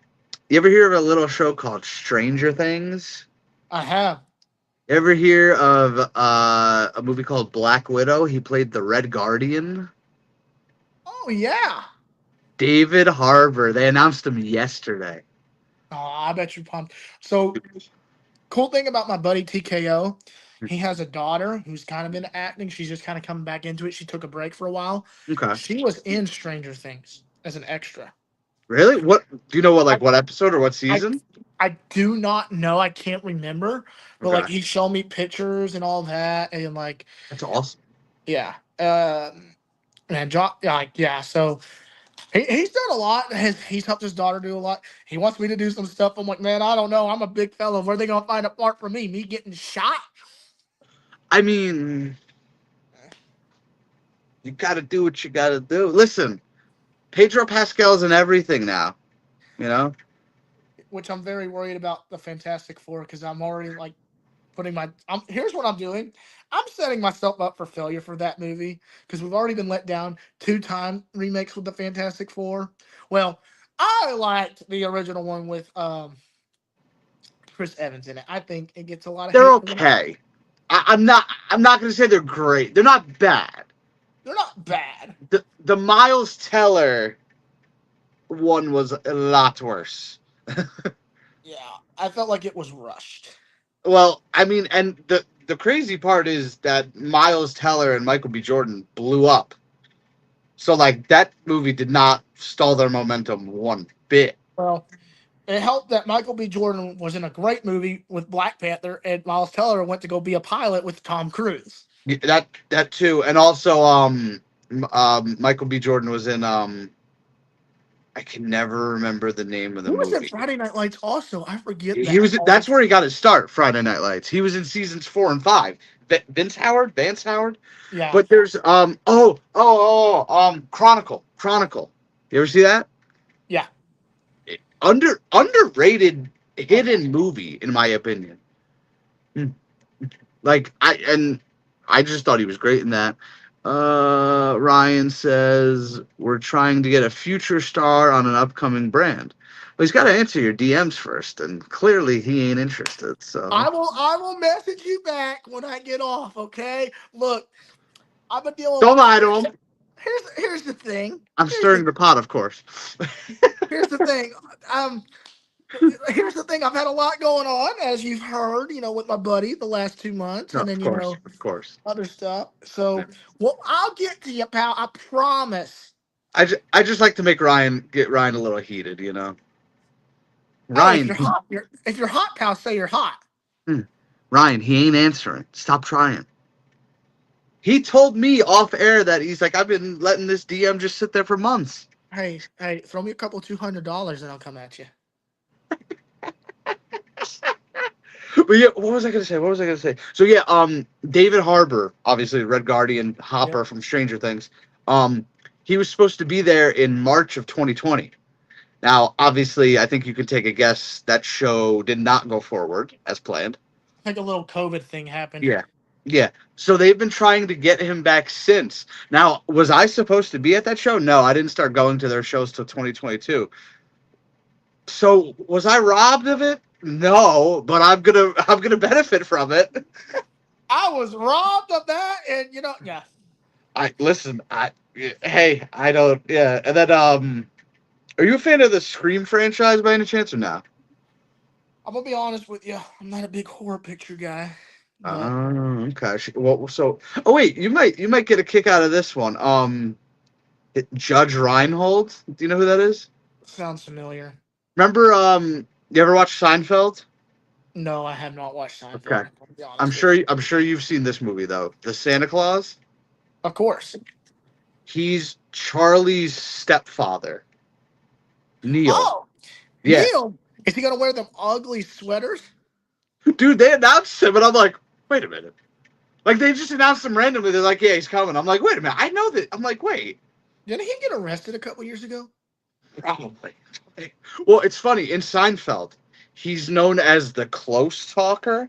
you ever hear of a little show called Stranger Things? I have. Ever hear of a movie called Black Widow? He played the Red Guardian. Oh yeah. David Harbour. They announced him yesterday. Oh, I bet you're pumped. So cool thing about my buddy TKO, he has a daughter who's kind of into acting. She's just kind of coming back into it. She took a break for a while. Okay. She was in Stranger Things as an extra. Really? What do you know? What I what episode or what I, season? I do not know. I can't remember. But like Okay, he showed me pictures and all that, and like that's awesome. yeah, man, yeah. So he's done a lot. He's helped his daughter do a lot. He wants me to do some stuff. I'm like, man, I don't know. I'm a big fella. Where are they gonna find a part for me? Me getting shot? I mean, you got to do what you got to do. Listen, Pedro Pascal's in everything now. You know. Which I'm very worried about the Fantastic Four because I'm already like putting my. Here's what I'm doing. I'm setting myself up for failure for that movie because we've already been let down 2 time remakes with the Fantastic Four. Well, I liked the original one with Chris Evans in it. I think it gets a lot of They're hate for them. okay. I'm not. I'm not going to say they're great. They're not bad. They're not bad. The Miles Teller one was a lot worse. Yeah, I felt like it was rushed. Well, I mean, and the crazy part is that Miles Teller and Michael B. Jordan blew up. So like that movie did not stall their momentum one bit. Well, it helped that Michael B. Jordan was in a great movie with Black Panther, and Miles Teller went to go be a pilot with Tom Cruise. Yeah, that too, and also Michael B. Jordan was in I can never remember the name of the Who was in movie. Friday Night Lights also? I forget He that. was that's where he got his start. Friday Night Lights. He was in seasons 4 and 5. Vance Howard. Yeah. But there's Chronicle. You ever see that? Yeah. Underrated hidden movie in my opinion. Like I just thought he was great in that. Ryan says we're trying to get a future star on an upcoming brand. But he's got to answer your DMs first, and clearly he ain't interested. So I will message you back when I get off, okay? Look, I've been dealing don't with lie to him. here's the thing. I'm stirring the pot, of course. Here's the thing. Here's the thing. I've had a lot going on, as you've heard, with my buddy the last 2 months, No, and then of course. other stuff. So, well, I'll get to you, pal. I promise. I just like to make get Ryan a little heated, you know. Hey, if Ryan, you're hot, if you're hot, pal, say you're hot. Ryan, he ain't answering. Stop trying. He told me off air that he's like, I've been letting this DM just sit there for months. Hey, throw me a couple $200 and I'll come at you. But yeah, what was I gonna say? So yeah, David Harbour, obviously Red Guardian, Hopper from Stranger Things. He was supposed to be there in March of 2020. Now, obviously, I think you can take a guess that show did not go forward as planned. I think a little COVID thing happened. Yeah. Yeah. So they've been trying to get him back since. Now, was I supposed to be at that show? No, I didn't start going to their shows till 2022. So was I robbed of it? No, but I'm gonna benefit from it. I was robbed of that, and yeah. I listen. Hey, I don't. Yeah, and then are you a fan of the Scream franchise by any chance or no? I'm gonna be honest with you. I'm not a big horror picture guy, but Oh, okay. Well, so oh wait, you might get a kick out of this one. Judge Reinhold. Do you know who that is? sounds familiar. Remember you ever watch Seinfeld? No, I have not watched Okay. Seinfeld. I'll be I'm honest with sure you. I'm sure you've seen this movie though. The Santa Claus. Of course. He's Charlie's stepfather, Neil. Oh, Yeah. Neil, is he gonna wear them ugly sweaters? Dude, they announced him and I'm like, wait a minute. Like they just announced him randomly. They're like, yeah, he's coming. I'm like, wait a minute. I know that. I'm like, wait, Didn't he get arrested a couple years ago? probably. Well, it's funny. In Seinfeld, he's known as the close talker.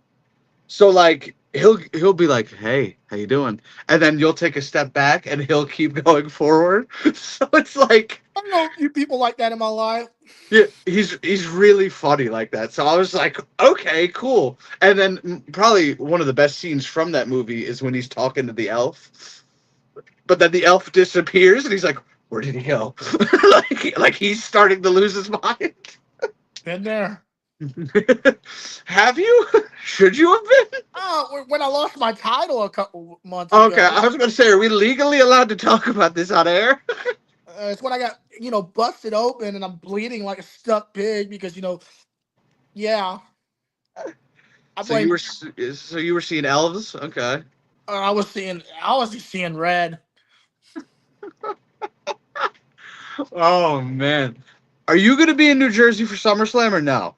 So like he'll be like, "Hey, how you doing?" And then you'll take a step back and he'll keep going forward. So it's like I don't know a few people like that in my life. yeah, he's really funny like that. So I was like, "Okay, cool." And then probably one of the best scenes from that movie is when he's talking to the elf. But then the elf disappears and he's like, "Where did he go?" like he's starting to lose his mind. Been there. Have you? Should you have been? Oh, when I lost my title a couple months Okay, ago, I was going to say, are we legally allowed to talk about this on air? it's when I got busted open and I'm bleeding like a stuck pig because yeah, I So you blame. were so you were seeing elves? Okay. I was just seeing red. Oh man, are you going to be in New Jersey for SummerSlam or no?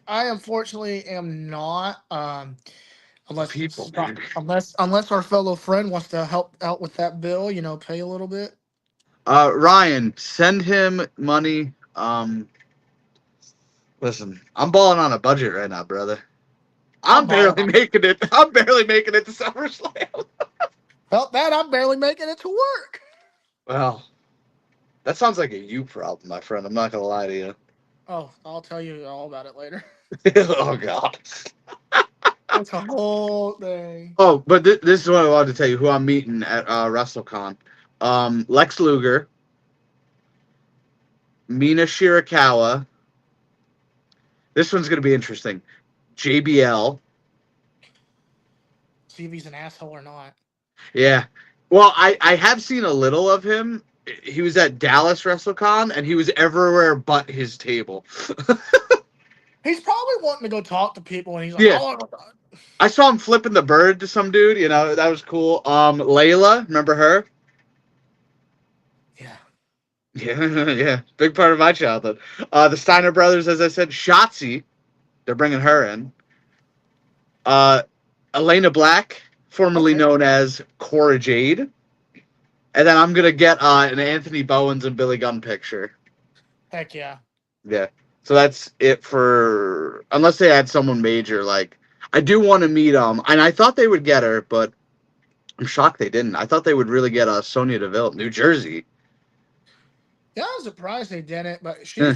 I unfortunately am not. Unless People, man. unless our fellow friend wants to help out with that bill, pay a little bit. Ryan, send him money. Listen, I'm balling on a budget right now, brother. I'm I'm balling barely on. making it. I'm barely making it to SummerSlam. Felt that I'm barely making it to work. Well, that sounds like a you problem, my friend. I'm not gonna lie to you. Oh, I'll tell you all about it later. Oh God. It's a whole thing. Oh, but this is what I wanted to tell you. Who I'm meeting at WrestleCon. Lex Luger, Mina Shirakawa. This one's gonna be interesting. JBL. See if he's an asshole or not. Yeah. Well, I have seen a little of him. He was at Dallas WrestleCon and he was everywhere but his table. He's probably wanting to go talk to people, and he's like, Yeah. "Oh, I saw him flipping the bird to some dude, that was cool. Layla, remember her? yeah." Yeah, yeah. Big part of my childhood. The Steiner brothers, as I said, Shotzi, they're bringing her in. Elena Black, formerly Okay. known as Cora Jade. And then I'm gonna get an Anthony Bowens and Billy Gunn picture. Heck yeah. Yeah. So that's it for unless they had someone major. Like I do want to meet and I thought they would get her, but I'm shocked they didn't. I thought they would really get Sonya Deville, New Jersey. Yeah, I was surprised they didn't, but Eh,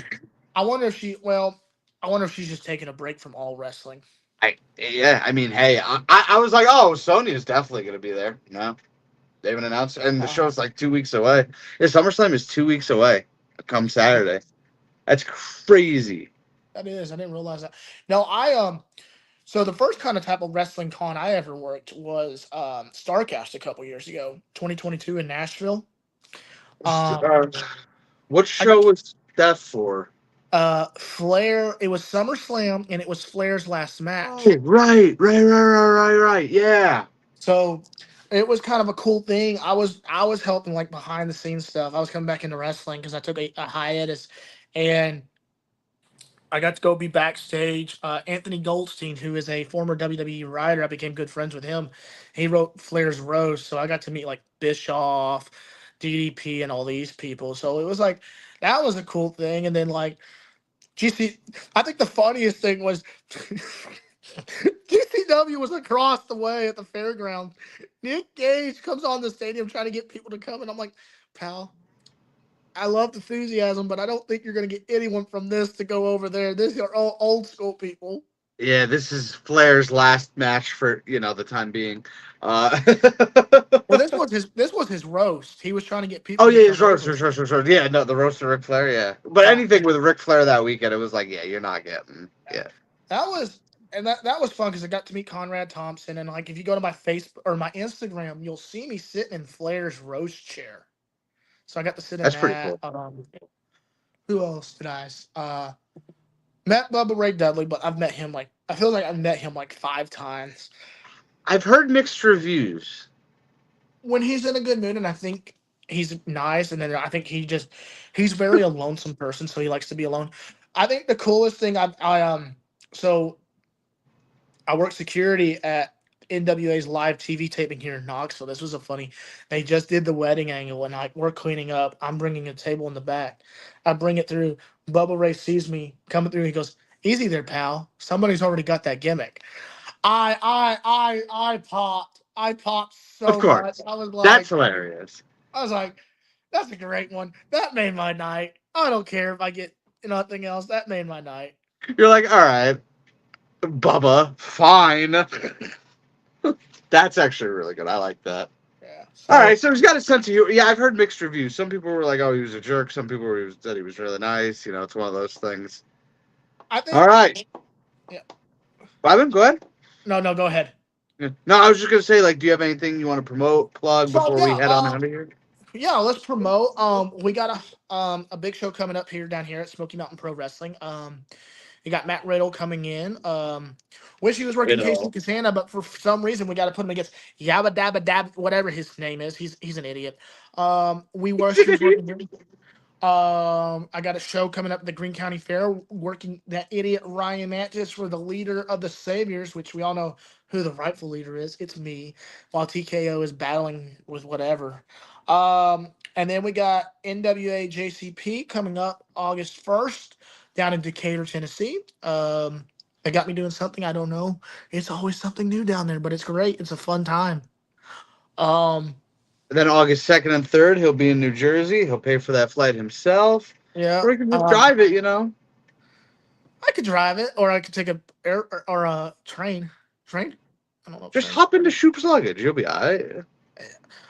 I wonder if she. Well, I wonder if she's just taking a break from all wrestling. I mean, hey, I was like, oh, Sonya's definitely gonna be there. No, they haven't announced, and the show's like 2 weeks away. Yeah, SummerSlam is 2 weeks away. Come Saturday. That's crazy. That is, I didn't realize that. No, So the first kind of type of wrestling con I ever worked was Starcast a couple years ago, 2022 in Nashville. Um, Uh, what I got show was that for? Flair. It was SummerSlam, and it was Flair's last Oh, match. right. Yeah. So it was kind of a cool thing. I was helping like behind the scenes stuff. I was coming back into wrestling because I took a hiatus, and I got to go be backstage. Anthony Goldstein, who is a former WWE writer, I became good friends with him. He wrote Flair's Roast, so I got to meet like Bischoff, DDP, and all these people. So it was like that was a cool thing. And then like GC, I think the funniest thing was GCW was across the way at the fairgrounds. Nick Gage comes on the stadium trying to get people to come, and I'm like, pal, I love enthusiasm, but I don't think you're going to get anyone from this to go over there. These are all old school people. Yeah, this is Flair's last match for the time being. Uh, Well, this was his roast. He was trying to get oh people to yeah, his come roast, over. roast. Yeah, no, the roast of Ric Flair. Yeah, but Yeah, anything with Ric Flair that weekend, it was like, yeah, you're not getting. Yeah, that was and that was fun because I got to meet Conrad Thompson. And like, if you go to my Facebook or my Instagram, you'll see me sitting in Flair's roast chair. So I got to sit in that's pretty that. cool. Who else did I? Met Bubba Ray Dudley, but I've met him like I feel like I've met him like 5 times. I've heard mixed reviews. When he's in a good mood, and I think he's nice, and then I think he's very a lonesome person, so he likes to be alone. I think the coolest thing so I work security at NWA's live TV taping here in Knoxville. This was a funny. They just did the wedding angle, and like we're cleaning up. I'm bringing a table in the back. I bring it through. Bubba Ray sees me coming through. He goes, "Easy there, pal. Somebody's already got that gimmick." I popped. I popped Of so much. course, I was that's like, hilarious. that's a great one. That made my night. I don't care if I get nothing else. That made my night. You're like, all right, Bubba, fine. That's actually really good. I like that. Yeah. All right, So so he's got a sense of humor. Yeah, I've heard mixed reviews. Some people were like, "Oh, he was a jerk." Some people said he was really nice. It's one of those things. I All think. right, Yeah. Byron, go ahead. No, no, go ahead. Yeah. No, I was just gonna say, like, do you have anything you want to promote, plug So before we yeah, head on out of here? yeah, let's promote. We got a big show coming up here down here at Smoky Mountain Pro Wrestling. You got Matt Riddle coming in. Wish he was working Casey Riddle. Casana, but for some reason we got to put him against Yabba Dabba Dab, whatever his name is. He's an idiot. We wish he was working here. I got a show coming up at the Greene County Fair, working that idiot Ryan Mantis for the leader of the Saviors, which we all know who the rightful leader is. It's me, while TKO is battling with whatever. And then we got NWA JCP coming up August 1st down in Decatur, Tennessee. They got me doing something I don't know. It's always something new down there, but it's great. It's a fun time. Um, And then August 2nd and 3rd, he'll be in New Jersey. He'll pay for that flight himself, yeah. or he can just drive it. I could drive it, or I could take a air or a train. Train? I don't know. Just Train. hop into Shoop's luggage. You'll be all right.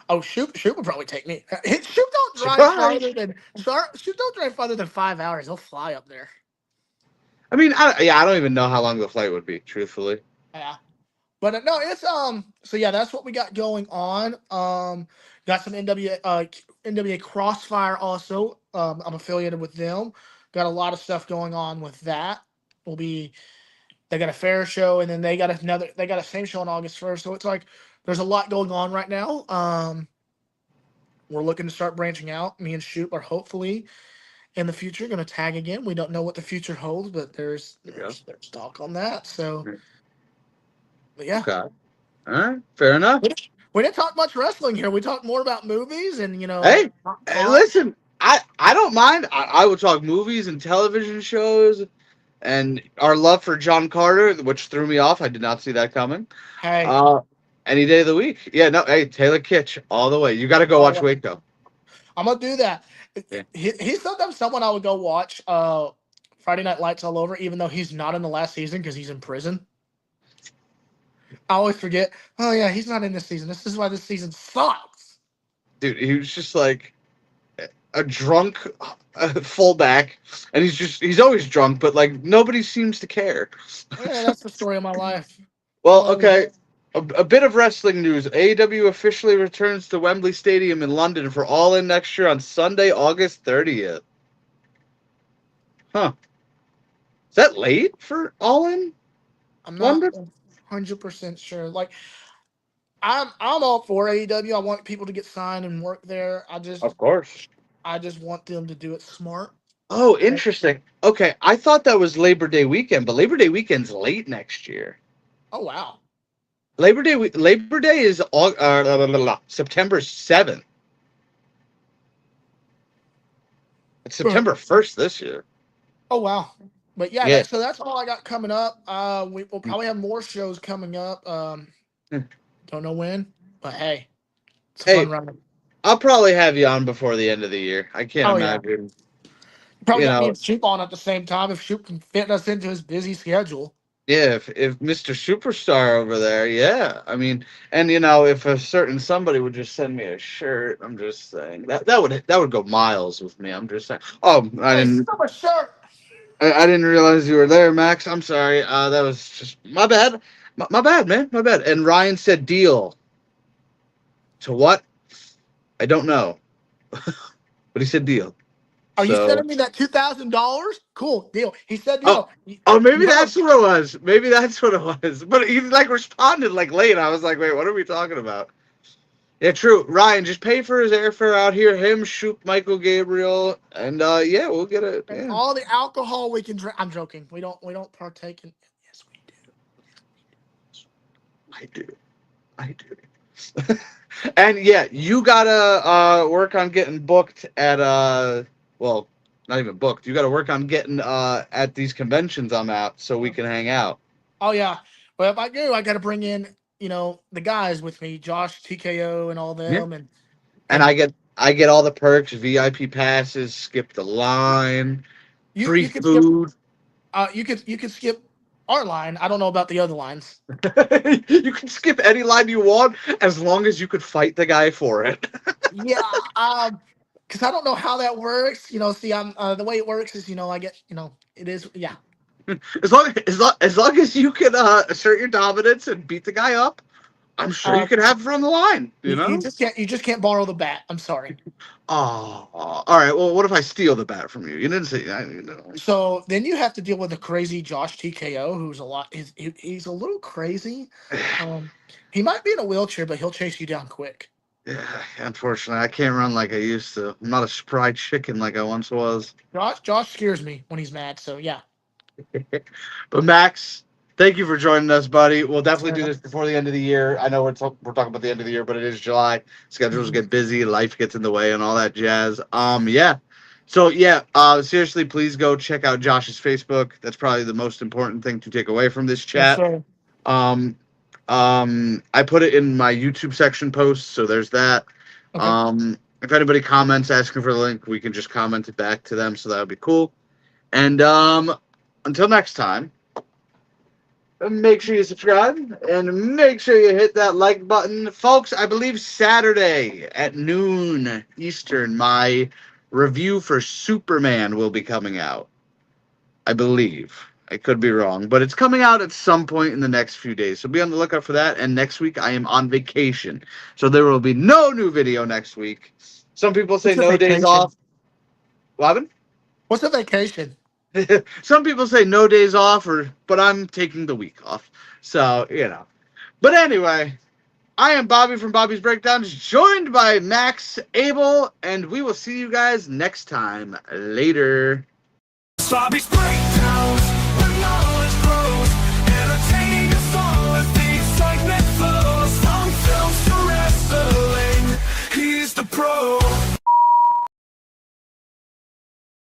Oh, Shoot would probably take me. Shoot don't drive Surprise! farther than Shoot don't drive farther than 5 hours. He'll fly up there. I mean, I don't even know how long the flight would be, truthfully. Yeah, but no, it's So yeah, that's what we got going on. Got some NWA Crossfire also. I'm affiliated with them. Got a lot of stuff going on with that. Will be They got a fair show, and then they got a same show on August 1st. So it's like there's a lot going on right now. We're looking to start branching out. Me and Shoot are hopefully in the future going to tag again. We don't know what the future holds, but there's talk on that. So, but yeah, Okay. All right. Fair enough. we didn't talk much wrestling here. We talked more about movies and Hey, pop- listen, I don't mind. I will talk movies and television shows and our love for John Carter, which threw me off. I did not see that coming. Hey, Any day of the week. Yeah, no, hey, Taylor Kitsch, all the way. You got to go watch Waco. I'm gonna do that. Yeah. He's sometimes someone I would go watch Friday Night Lights all over, even though he's not in the last season because he's in prison. I always forget. Oh yeah, he's not in this season. This is why this season sucks. Dude, he was just like a drunk fullback, and he's always drunk, but like nobody seems to care. Yeah, that's the story of my life. Well, okay. A bit of wrestling news. AEW officially returns to Wembley Stadium in London for All In next year on Sunday, August 30th. Huh. Is that late for All In? I'm not 100% sure. Like, I'm all for AEW. I want people to get signed and work there. Of course. I just want them to do it smart. Oh, interesting. Okay, I thought that was Labor Day weekend, but Labor Day weekend's late next year. Oh wow. Labor Day is September 7th. It's September 1st this year. Oh wow. But yeah, Yeah. so that's all I got coming up. We'll probably have more shows coming up. Don't know when, but hey, it's a Hey, fun run. I'll probably have you on before the end of the year. I can't Oh yeah, imagine. probably You got me know, and Shoop on at the same time if Shoop can fit us into his busy schedule. yeah, if Mr. Superstar over there, yeah. I mean, and you know, if a certain somebody would just send me a shirt, I'm just saying that would go miles with me. I'm just saying. Oh, Hey, summer shirt. I didn't realize you were there, Max. I'm sorry. That was just my bad. My bad, man. My bad. And Ryan said deal. To what? I don't know, but he said deal. Are you So. sending me that $2,000? Cool deal. He said Oh, deal. oh, You maybe better. that's what it was. Maybe that's what it was. But he like responded like late. I was like, wait, what are we talking about? Yeah, true. Ryan, just pay for his airfare out here. Him, Shoop, Michael Gabriel, and yeah, we'll get it. And Yeah, all the alcohol we can drink. I'm joking. We don't partake in. Yes, we I do. I do. And yeah, you gotta work on getting booked at well, not even booked. You gotta work on getting at these conventions I'm at so we do. can hang out. Oh yeah. Well, if I do, I got to bring in the guys with me, Josh, TKO, and all Yeah. them, And and I get all the perks, VIP passes, skip the line, free you could skip food. you could skip our line. I don't know about the other lines. You can skip any line you want as long as you could fight the guy for it. Yeah, because I don't know how that works. See, I'm the way it works is I get it is yeah. As long as you can assert your dominance and beat the guy up, I'm sure you Uh, can have it on the line. You you know. just can't borrow the bat. I'm sorry. Oh, all right. Well, what if I steal the bat from you? You didn't say. So then you have to deal with the crazy Josh TKO, who's a lot. He's a little crazy. Um, he might be in a wheelchair, but he'll chase you down quick. Yeah, unfortunately, I can't run like I used to. I'm not a spry chicken like I once was. Josh scares me when he's mad. So yeah. But Max, thank you for joining us, buddy. We'll definitely do Uh, this before the end of the year. I know we're talking about the end of the year, but it is July. Schedules mhm. get busy, life gets in the way, and all that jazz. Yeah. So yeah, seriously, please go check out Josh's Facebook. That's probably the most important thing to take away from this Yes, chat. sir. Um, I put it in my YouTube section post, so there's that. Okay. If anybody comments asking for the link, we can just comment it back to them, so that would be cool. And until next time, make sure you subscribe and make sure you hit that like button. Folks, I believe Saturday at noon Eastern, my review for Superman will be coming out. I believe. I could be wrong, but it's coming out at some point in the next few days. So be on the lookout for that. And next week, I am on vacation. So there will be no new video next week. Some people say What's a no days vacation? off. What? What's a vacation? Some people say no days off, but I'm taking the week off. So, you know. But anyway, I am Bobby from Bobby's Breakdowns, joined by Max, Abel, and we will see you guys next time. Later. Bobby's breakdowns.